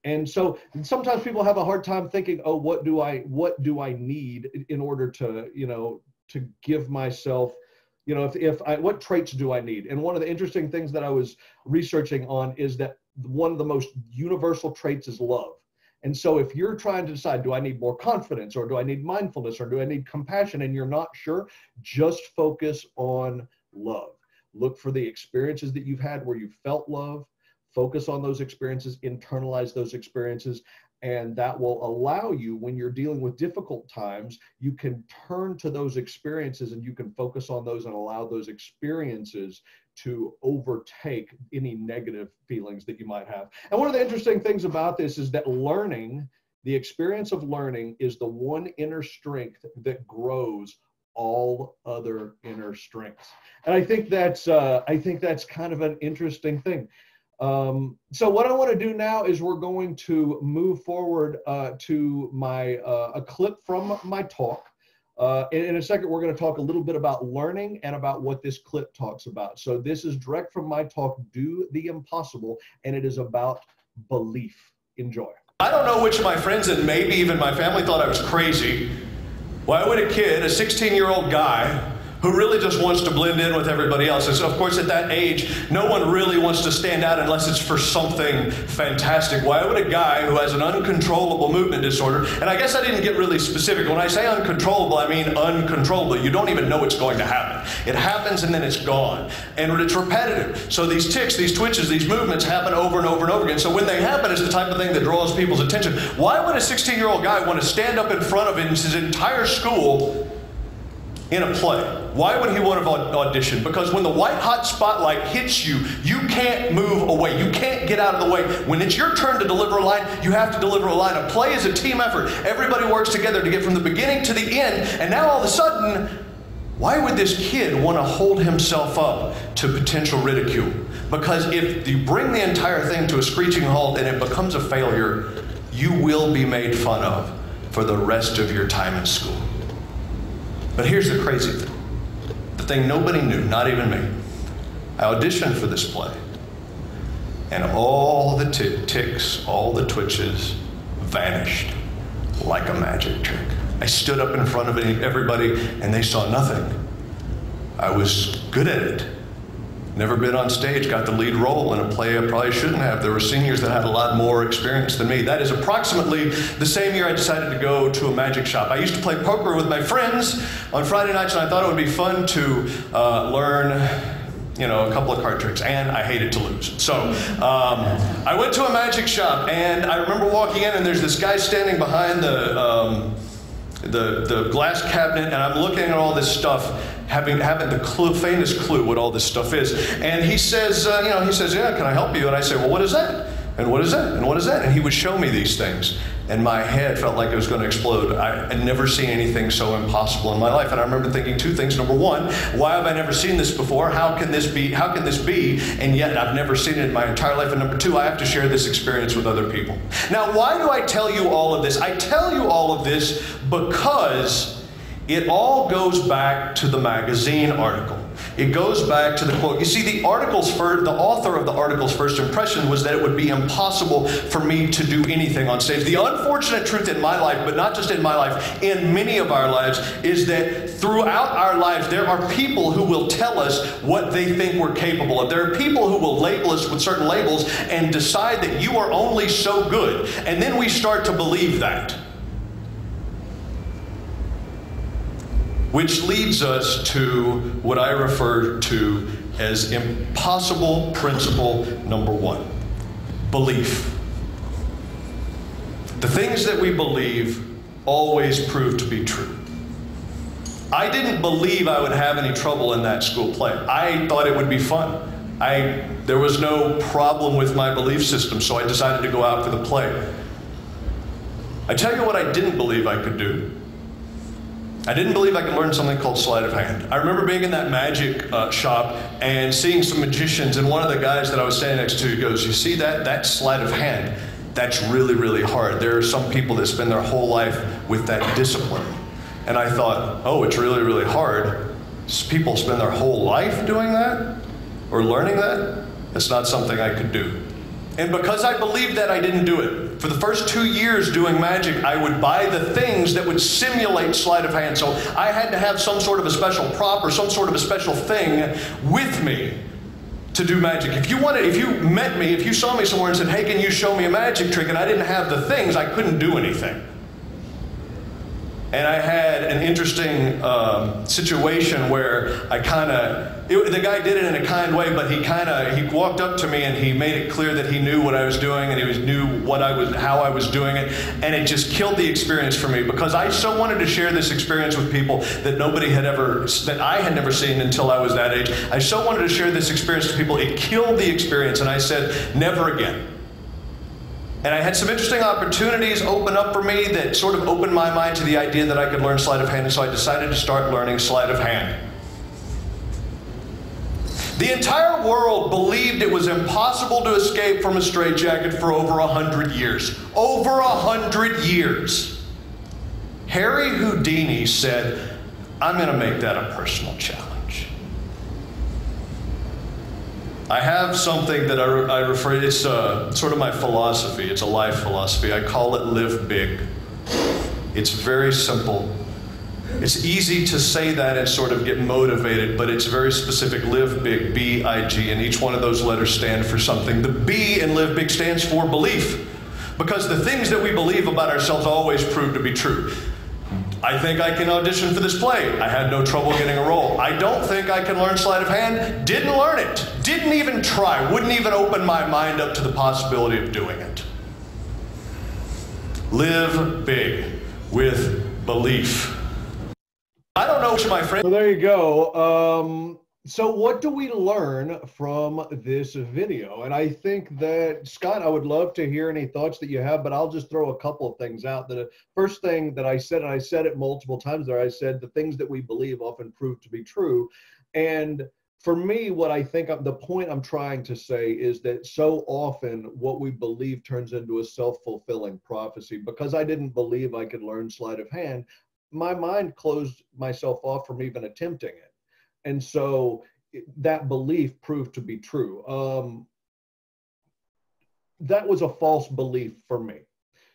And so sometimes people have a hard time thinking, oh, what do I need in order to, to give myself, what traits do I need? And one of the interesting things that I was researching on is that one of the most universal traits is love. And so if you're trying to decide, do I need more confidence, or do I need mindfulness, or do I need compassion, and you're not sure, just focus on love. Look for the experiences that you've had where you felt love, focus on those experiences, internalize those experiences, and that will allow you, when you're dealing with difficult times, you can turn to those experiences and you can focus on those and allow those experiences to overtake any negative feelings that you might have. And one of the interesting things about this is that learning, the experience of learning, is the one inner strength that grows all other inner strengths. And I think that's kind of an interesting thing. So what I want to do now is we're going to move forward to a clip from my talk. In a second, we're going to talk a little bit about learning and about what this clip talks about. So this is direct from my talk, Do the Impossible, and it is about belief. Enjoy. I don't know which of my friends and maybe even my family thought I was crazy. Why would a kid, a 16-year-old guy, who really just wants to blend in with everybody else. And so, of course, at that age, no one really wants to stand out unless it's for something fantastic. Why would a guy who has an uncontrollable movement disorder, and I guess I didn't get really specific. When I say uncontrollable, I mean uncontrollable. You don't even know it's going to happen. It happens and then it's gone. And it's repetitive. So these tics, these twitches, these movements happen over and over and over again. So when they happen, it's the type of thing that draws people's attention. Why would a 16-year-old guy want to stand up in front of his entire school in a play? Why would he want to audition? Because when the white-hot spotlight hits you, you can't move away. You can't get out of the way. When it's your turn to deliver a line, you have to deliver a line. A play is a team effort. Everybody works together to get from the beginning to the end. And now all of a sudden, why would this kid want to hold himself up to potential ridicule? Because if you bring the entire thing to a screeching halt and it becomes a failure, you will be made fun of for the rest of your time in school. But here's the crazy thing. The thing nobody knew, not even me. I auditioned for this play. And all the tics, all the twitches vanished like a magic trick. I stood up in front of everybody and they saw nothing. I was good at it. Never been on stage, got the lead role in a play I probably shouldn't have. There were seniors that had a lot more experience than me. That is approximately the same year I decided to go to a magic shop. I used to play poker with my friends on Friday nights, and I thought it would be fun to learn a couple of card tricks, and I hated to lose. So I went to a magic shop, and I remember walking in, and there's this guy standing behind the glass cabinet, and I'm looking at all this stuff, having the faintest clue what all this stuff is. And he says, yeah, can I help you? And I say, well, what is that? And what is that? And what is that? And he would show me these things. And my head felt like it was going to explode. I had never seen anything so impossible in my life. And I remember thinking two things. Number one, why have I never seen this before? How can this be? And yet I've never seen it in my entire life. And number two, I have to share this experience with other people. Now, why do I tell you all of this? I tell you all of this because it all goes back to the magazine article. It goes back to the quote. You see, the author of the article's first impression was that it would be impossible for me to do anything on stage. The unfortunate truth in my life, but not just in my life, in many of our lives, is that throughout our lives, there are people who will tell us what they think we're capable of. There are people who will label us with certain labels and decide that you are only so good. And then we start to believe that. Which leads us to what I refer to as impossible principle number one: belief. The things that we believe always prove to be true. I didn't believe I would have any trouble in that school play. I thought it would be fun. There was no problem with my belief system, so I decided to go out for the play. I tell you what I didn't believe I could do. I didn't believe I could learn something called sleight of hand. I remember being in that magic shop and seeing some magicians, and one of the guys that I was standing next to goes, "You see that sleight of hand? That's really, really hard. There are some people that spend their whole life with that discipline." And I thought, oh, it's really, really hard. People spend their whole life doing that or learning that? It's not something I could do. And because I believed that, I didn't do it. For the first 2 years doing magic, I would buy the things that would simulate sleight of hand. So I had to have some sort of a special prop or some sort of a special thing with me to do magic. If you met me, if you saw me somewhere and said, "Hey, can you show me a magic trick?" and I didn't have the things, I couldn't do anything. And I had an interesting situation where the guy did it in a kind way, but he walked up to me and he made it clear that he knew what I was doing and he knew how I was doing it, and it just killed the experience for me because I so wanted to share this experience with people that that I had never seen until I was that age. I so wanted to share this experience to people, it killed the experience, and I said, never again. And I had some interesting opportunities open up for me that sort of opened my mind to the idea that I could learn sleight of hand, and so I decided to start learning sleight of hand. The entire world believed it was impossible to escape from a straitjacket for over 100 years. Over 100 years. Harry Houdini said, "I'm going to make that a personal challenge." I have something that I refer, it's sort of my philosophy. It's a life philosophy. I call it live big. It's very simple. It's easy to say that and sort of get motivated, but it's very specific. Live big, B-I-G, and each one of those letters stand for something. The B in live big stands for belief, because the things that we believe about ourselves always prove to be true. I think I can audition for this play. I had no trouble getting a role. I don't think I can learn sleight of hand. Didn't learn it. Didn't even try. Wouldn't even open my mind up to the possibility of doing it. Live big with belief. I don't know which my friend. So there you go. So what do we learn from this video? And I think that, Scott, I would love to hear any thoughts that you have, but I'll just throw a couple of things out. The first thing that I said, and I said it multiple times there, I said the things that we believe often prove to be true. And for me, what I think the point I'm trying to say is that so often what we believe turns into a self-fulfilling prophecy. Because I didn't believe I could learn sleight of hand, my mind closed myself off from even attempting it. And so that belief proved to be true. That was a false belief for me.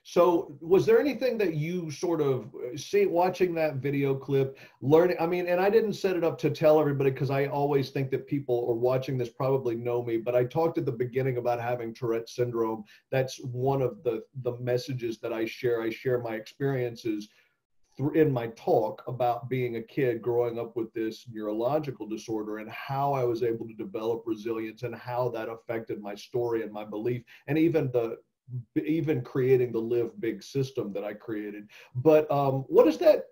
So was there anything that you sort of see watching that video clip, learning? I mean, and I didn't set it up to tell everybody because I always think that people are watching this probably know me, but I talked at the beginning about having Tourette's syndrome. That's one of the messages that I share. I share my experiences in my talk about being a kid growing up with this neurological disorder and how I was able to develop resilience and how that affected my story and my belief, and even creating the Live Big system that I created. But what is that?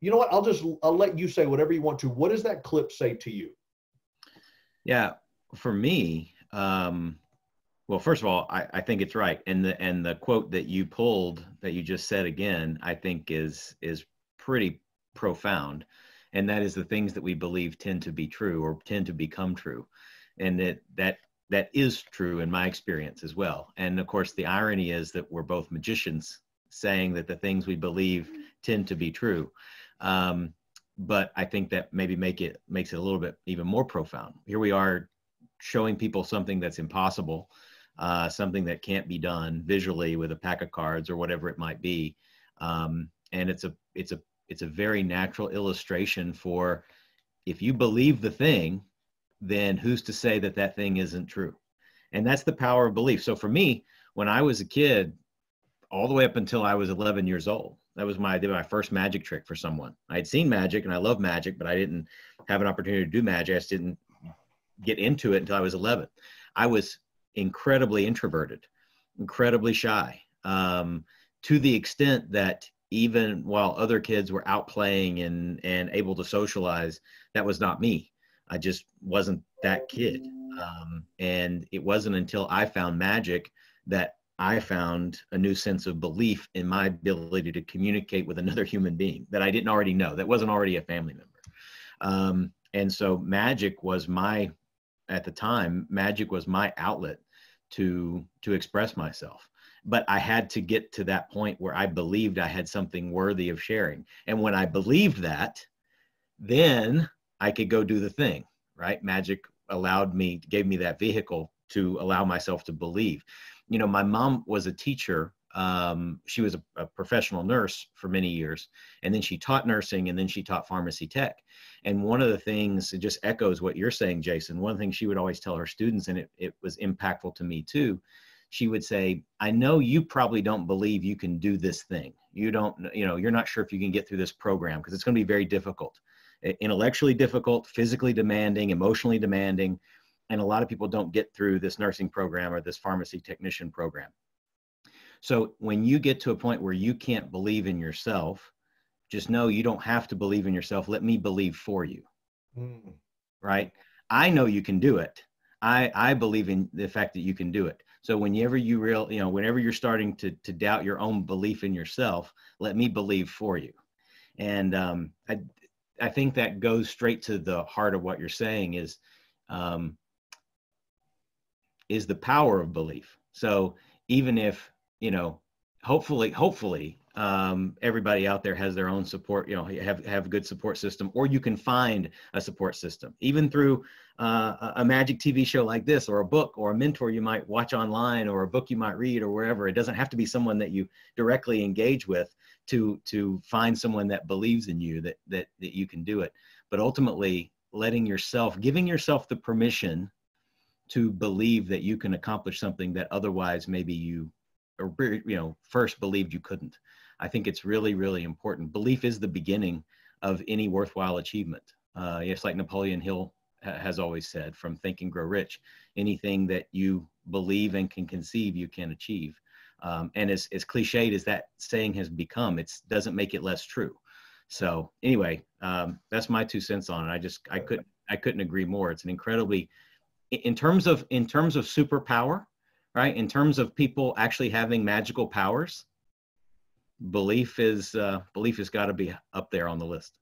You know what? I'll let you say whatever you want to. What does that clip say to you? Yeah, for me, well, first of all, I think it's right, and the quote that you pulled, that you just said again, I think is pretty profound, and that is the things that we believe tend to be true or tend to become true, and that is true in my experience as well. And of course, the irony is that we're both magicians saying that the things we believe tend to be true. but I think that maybe makes it a little bit even more profound. Here we are showing people something that's impossible, something that can't be done visually with a pack of cards or whatever it might be. And it's a very natural illustration for, if you believe the thing, then who's to say that that thing isn't true? And that's the power of belief. So for me, when I was a kid, all the way up until I was 11 years old, I did my first magic trick for someone. I had seen magic and I love magic, but I didn't have an opportunity to do magic. I just didn't get into it until I was 11. I was incredibly introverted, incredibly shy, to the extent that even while other kids were out playing and able to socialize, that was not me. I just wasn't that kid. And it wasn't until I found magic that I found a new sense of belief in my ability to communicate with another human being that I didn't already know, that wasn't already a family member. And so magic was at the time, magic was my outlet to express myself. But I had to get to that point where I believed I had something worthy of sharing. And when I believed that, then I could go do the thing, right? Magic gave me that vehicle to allow myself to believe. You know, my mom was a teacher. She was a professional nurse for many years, and then she taught nursing, and then she taught pharmacy tech. And one of the things, it just echoes what you're saying, Jason. One of the things she would always tell her students, and it was impactful to me too, she would say, I know you probably don't believe you can do this thing. You're not sure if you can get through this program because it's going to be very difficult, intellectually difficult, physically demanding, emotionally demanding. And a lot of people don't get through this nursing program or this pharmacy technician program. So when you get to a point where you can't believe in yourself, just know you don't have to believe in yourself. Let me believe for you. Right? I know you can do it. I believe in the fact that you can do it. So whenever whenever you're starting to doubt your own belief in yourself, let me believe for you. And I think that goes straight to the heart of what you're saying is the power of belief. So even if, hopefully everybody out there has their own support, have a good support system, or you can find a support system, even through a magic TV show like this, or a book, or a mentor you might watch online, or a book you might read, or wherever. It doesn't have to be someone that you directly engage with to find someone that believes in you, that you can do it. But ultimately, giving yourself the permission to believe that you can accomplish something that otherwise maybe you first believed you couldn't. I think it's really, really important. Belief is the beginning of any worthwhile achievement. Yes, like Napoleon Hill has always said, from Think and Grow Rich, anything that you believe and can conceive, you can achieve. And as cliched as that saying has become, it doesn't make it less true. So anyway, that's my 2 cents on it. I couldn't agree more. It's an incredibly, in terms of superpower, right? In terms of people actually having magical powers, belief has got to be up there on the list.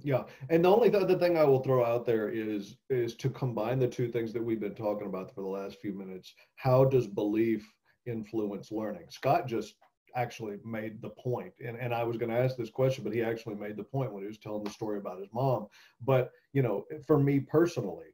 Yeah, and the only other thing I will throw out there is to combine the two things that we've been talking about for the last few minutes. How does belief influence learning? Scott just actually made the point, and I was going to ask this question, but he actually made the point when he was telling the story about his mom. But for me personally,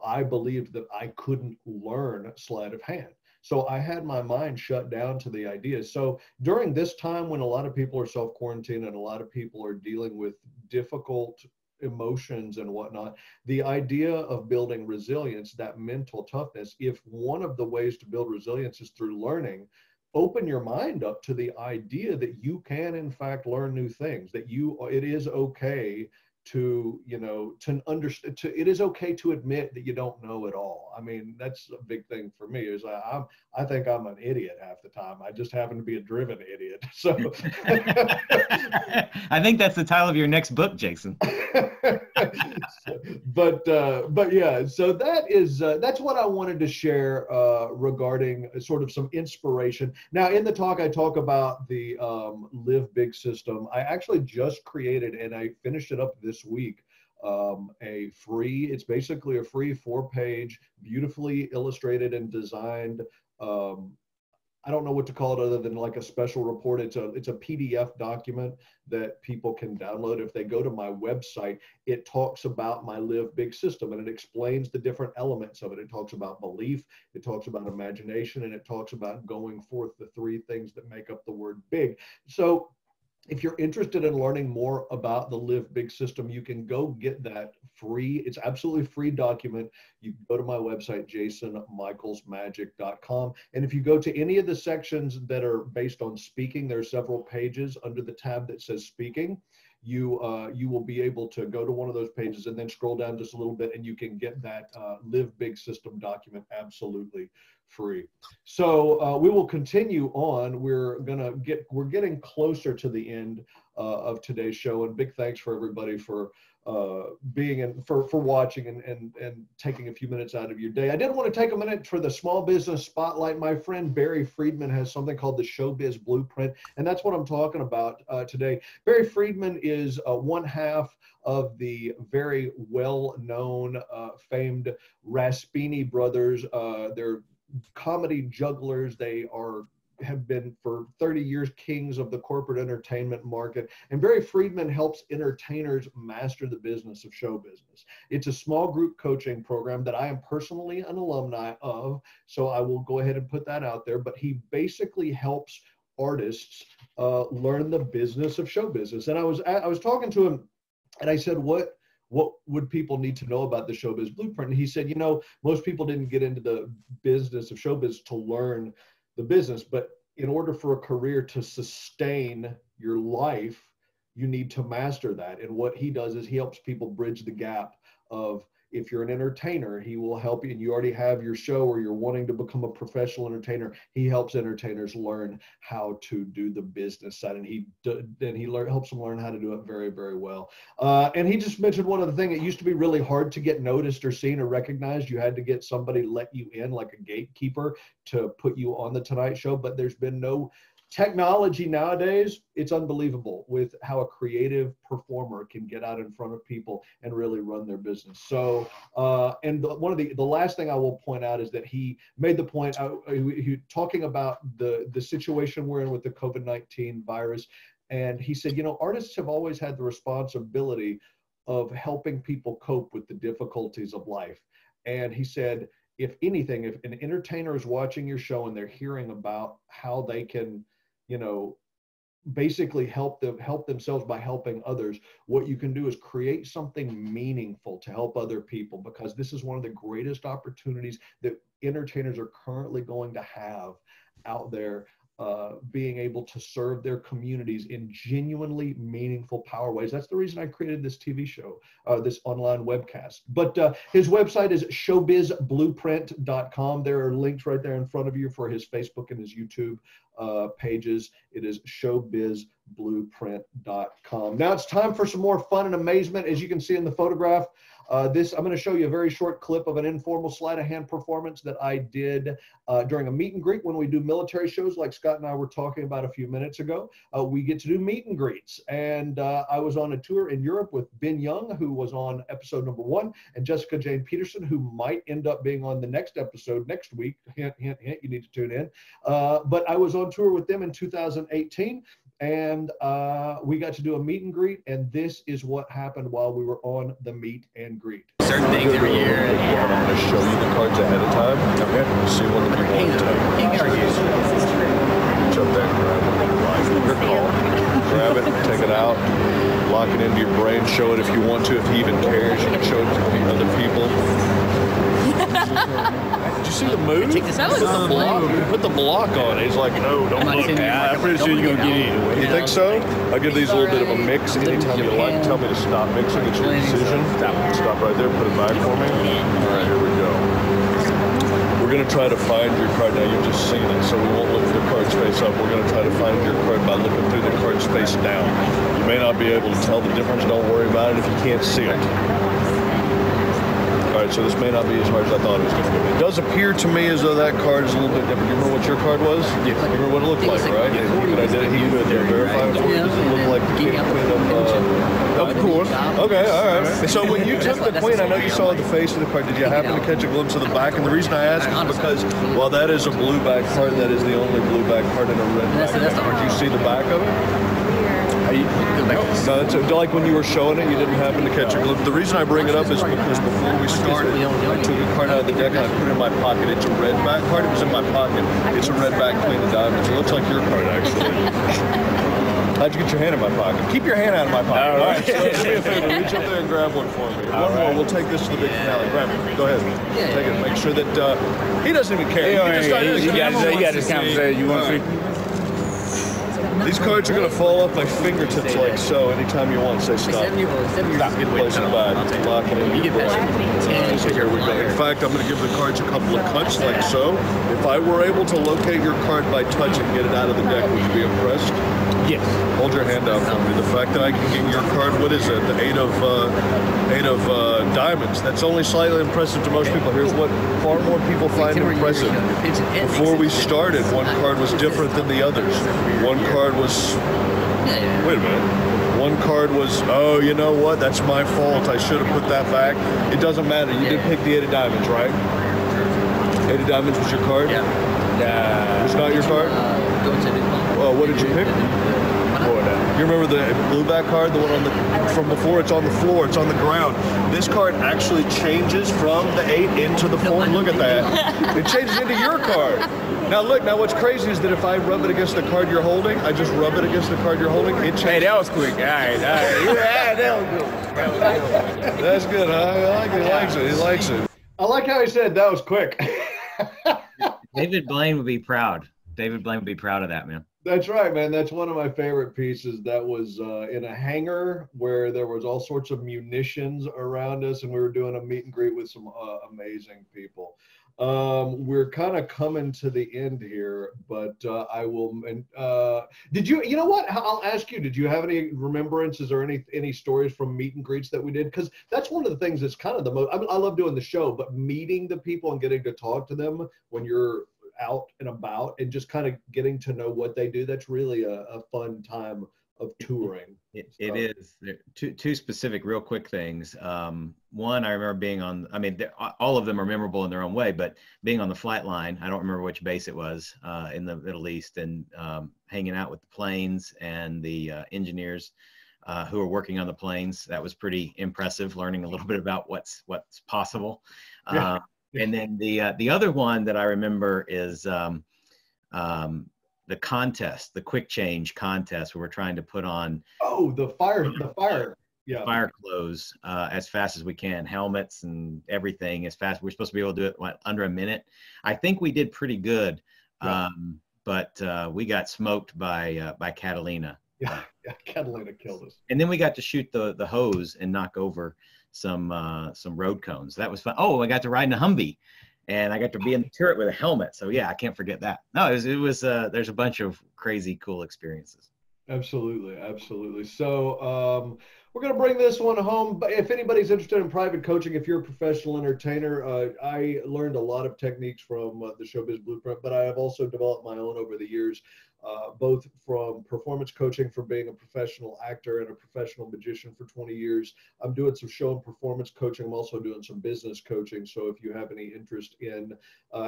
I believed that I couldn't learn sleight of hand. So I had my mind shut down to the ideas. So during this time when a lot of people are self-quarantined and a lot of people are dealing with difficult emotions and whatnot, the idea of building resilience, that mental toughness, if one of the ways to build resilience is through learning, open your mind up to the idea that you can in fact learn new things, that it is okay to understand, it is okay to admit that you don't know it all. I mean, that's a big thing for me, is I think I'm an idiot half the time. I just happen to be a driven idiot. So I think that's the title of your next book, Jason. But yeah, so that's what I wanted to share regarding sort of some inspiration. Now in the talk, I talk about the Live Big system. I actually just created, and I finished it up this week, it's basically a free 4-page, beautifully illustrated and designed I don't know what to call it other than like a special report. It's a PDF document that people can download. If they go to my website, it talks about my Live Big system, and it explains the different elements of it. It talks about belief, it talks about imagination, and it talks about going forth, the 3 things that make up the word big. So if you're interested in learning more about the Live Big system, you can go get that free. It's absolutely free document. You can go to my website, jasonmichaelsmagic.com. And if you go to any of the sections that are based on speaking, there are several pages under the tab that says speaking. You will be able to go to one of those pages and then scroll down just a little bit, and you can get that Live Big system document absolutely free. So we will continue on. We're getting closer to the end of today's show, and big thanks for everybody for being in, for watching and taking a few minutes out of your day. I did want to take a minute for the small business spotlight. My friend Barry Friedman has something called the Showbiz Blueprint, and that's what I'm talking about today. Barry Friedman is one half of the very well-known, famed Raspini brothers. They're comedy jugglers. They have been for 30 years kings of the corporate entertainment market. And Barry Friedman helps entertainers master the business of show business. It's a small group coaching program that I am personally an alumni of, so I will go ahead and put that out there. But he basically helps artists learn the business of show business. And I was talking to him, and I said, what would people need to know about the Showbiz Blueprint? And he said, most people didn't get into the business of showbiz to learn the business, but in order for a career to sustain your life, you need to master that. And what he does is he helps people bridge the gap of, if you're an entertainer, he will help you, and you already have your show or you're wanting to become a professional entertainer. He helps entertainers learn how to do the business side, and he helps them learn how to do it very, very well. And he just mentioned one other thing. It used to be really hard to get noticed or seen or recognized. You had to get somebody to let you in, like a gatekeeper, to put you on the Tonight Show, but there's been no technology nowadays. It's unbelievable with how a creative performer can get out in front of people and really run their business. So, and one of the last thing I will point out is that he made the point, he talking about the situation we're in with the COVID-19 virus. And he said, artists have always had the responsibility of helping people cope with the difficulties of life. And he said, if anything, if an entertainer is watching your show and they're hearing about how they can, basically help themselves by helping others, what you can do is create something meaningful to help other people, because this is one of the greatest opportunities that entertainers are currently going to have out there, being able to serve their communities in genuinely meaningful power ways. That's the reason I created this TV show, this online webcast. But his website is showbizblueprint.com. There are links right there in front of you for his Facebook and his YouTube pages. It is showbizblueprint.com. Now it's time for some more fun and amazement. As you can see in the photograph, I'm going to show you a very short clip of an informal sleight of hand performance that I did during a meet and greet. When we do military shows, like Scott and I were talking about a few minutes ago, we get to do meet and greets. And I was on a tour in Europe with Ben Young, who was on episode number 1, and Jessica Jane Peterson, who might end up being on the next episode next week. Hint, hint, hint, you need to tune in. But I was on tour with them in 2018. And we got to do a meet and greet, and this is what happened while we were on the meet and greet. Certain things every year. I'm going to show you the cards ahead of time. Okay. See what the people want to tell you. Jump there, grab it, your call. Grab it, take it out, lock it into your brain, show it if you want to. If he even cares, you can show it to other people. Did you see the move? Put the block on it. He's like, no, don't look at it. I'm pretty sure you're going to get it. You think so? I'll give these a little bit of a mix. Anytime you like, tell me to stop mixing. It's your decision. Stop right there. Put it back for me. All right, here we go. We're going to try to find your card. Now, you've just seen it, so we won't look at the cards face up. We're going to try to find your card by looking through the cards face down. You may not be able to tell the difference. Don't worry about it if you can't see it. All right, so this may not be as hard as I thought it was going to be. It does appear to me as though that card is a little bit different. You remember what your card was? Yeah. You remember what it looked like, right? But I did it. He did verify it for you. Does it look like the King Queen of... Of course. one? Okay, all right. So when you took the queen, I know you saw the face of the card. Did you happen to catch a glimpse of the back? And the reason I ask is because, while that is a blue back card, that is the only blue back card in a red back. Did you see the back of it? No, it's like when you were showing it, you didn't happen to catch a glimpse. The reason I bring it up is because before we started, I took a card out of the deck and I put it in my pocket. It's a red back card. It was in my pocket. It's a red back queen of diamonds. It looks like your card, actually. How'd you get your hand in my pocket? Keep your hand out of my pocket. All right. So do me a favor. Reach up there and grab one for me. One more. We'll take this to the big finale. Grab it. Go ahead. Take it. Make sure that he doesn't even care. You got this conversation. You want to see? These cards are going to fall off my fingertips like so. Anytime you want, say stop. Stop. Place it back. Lock it in. Here we go. In fact, I'm going to give the cards a couple of cuts like so. If I were able to locate your card by touch and get it out of the deck, would you be impressed? Yes. Hold your hand out for me. The fact that I can get your card, what is it? The eight of diamonds. That's only slightly impressive to most people. Here's what far more people find impressive. Before we started, one card was different than the others. One card was, wait a minute. One card was, oh, you know what? That's my fault. I should have put that back. It doesn't matter. You did pick the 8 of diamonds, right? 8 of diamonds was your card? Yeah. It's not your card? What did you pick? You remember the blue back card, the one on the from before? It's on the floor, it's on the ground. This card actually changes from the 8 into the 4. Look at that. It changes into your card. Now look, now what's crazy is that if I rub it against the card you're holding, I just rub it against the card you're holding, it changes. Hey, that was quick. All right. Yeah, that was good. That's good, huh? I like it. He likes it. He likes it. I like how he said that was quick. David Blaine would be proud. David Blaine would be proud of that, man. That's right, man. That's one of my favorite pieces. That was in a hangar where there was all sorts of munitions around us, and we were doing a meet and greet with some amazing people. We're kind of coming to the end here, but I will. Did you? You know what? I'll ask you. Did you have any remembrances or any stories from meet and greets that we did? Because that's one of the things that's kind of the most. I love doing the show, but meeting the people and getting to talk to them when you're out and about and just kind of getting to know what they do, that's really a fun time of touring. It is. Two specific real quick things. One, I remember being on, I mean, all of them are memorable in their own way, but being on the flight line, I don't remember which base it was in the Middle East, and hanging out with the planes and the engineers who are working on the planes. That was pretty impressive, learning a little bit about what's possible. Yeah. And then the other one that I remember is the contest, the quick change contest, where we're trying to put on the fire clothes as fast as we can, helmets and everything as fast. We're supposed to be able to do it under a minute. I think we did pretty good, but we got smoked by Catalina. Yeah, Catalina killed us. And then we got to shoot the hose and knock over some road cones. That was fun. Oh, I got to ride in a Humvee, and I got to be in the turret with a helmet. So yeah, I can't forget that. No, it was there's a bunch of crazy cool experiences. Absolutely. So we're going to bring this one home. But if anybody's interested in private coaching, if you're a professional entertainer, I learned a lot of techniques from the Showbiz Blueprint, but I have also developed my own over the years, both from performance coaching for being a professional actor and a professional magician for 20 years. I'm doing some show and performance coaching. I'm also doing some business coaching. So if you have any interest in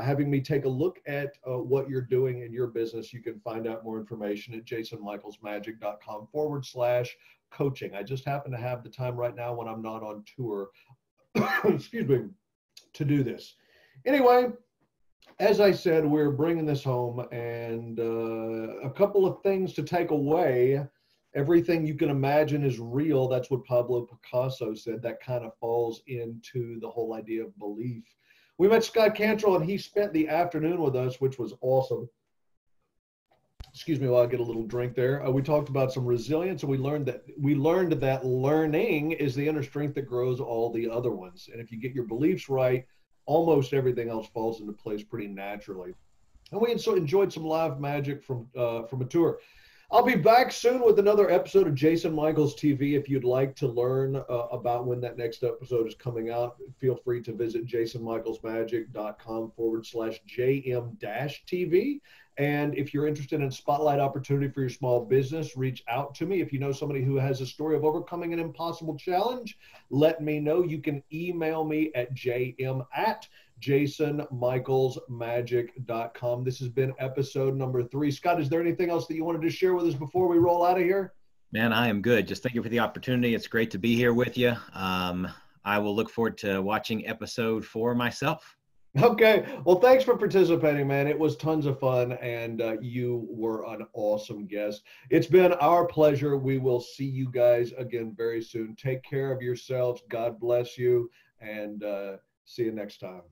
having me take a look at what you're doing in your business, you can find out more information at jasonmichaelsmagic.com/coaching. I just happen to have the time right now when I'm not on tour, excuse me, to do this. Anyway, as I said, we're bringing this home, and a couple of things to take away. Everything you can imagine is real. That's what Pablo Picasso said. That kind of falls into the whole idea of belief. We met Scott Cantrell, and he spent the afternoon with us, which was awesome. Excuse me while I get a little drink there. We talked about some resilience, and we learned that learning is the inner strength that grows all the other ones. And if you get your beliefs right, almost everything else falls into place pretty naturally. And we enjoyed some live magic from a tour. I'll be back soon with another episode of Jason Michaels TV. If you'd like to learn about when that next episode is coming out, feel free to visit jasonmichaelsmagic.com/JM-TV. And if you're interested in spotlight opportunity for your small business, reach out to me. If you know somebody who has a story of overcoming an impossible challenge, let me know. You can email me at jm@jasonmichaelsmagic.com. This has been episode number 3. Scott, is there anything else that you wanted to share with us before we roll out of here? Man, I am good. Just thank you for the opportunity. It's great to be here with you. I will look forward to watching episode 4 myself. Okay. Well, thanks for participating, man. It was tons of fun, and you were an awesome guest. It's been our pleasure. We will see you guys again very soon. Take care of yourselves. God bless you, and see you next time.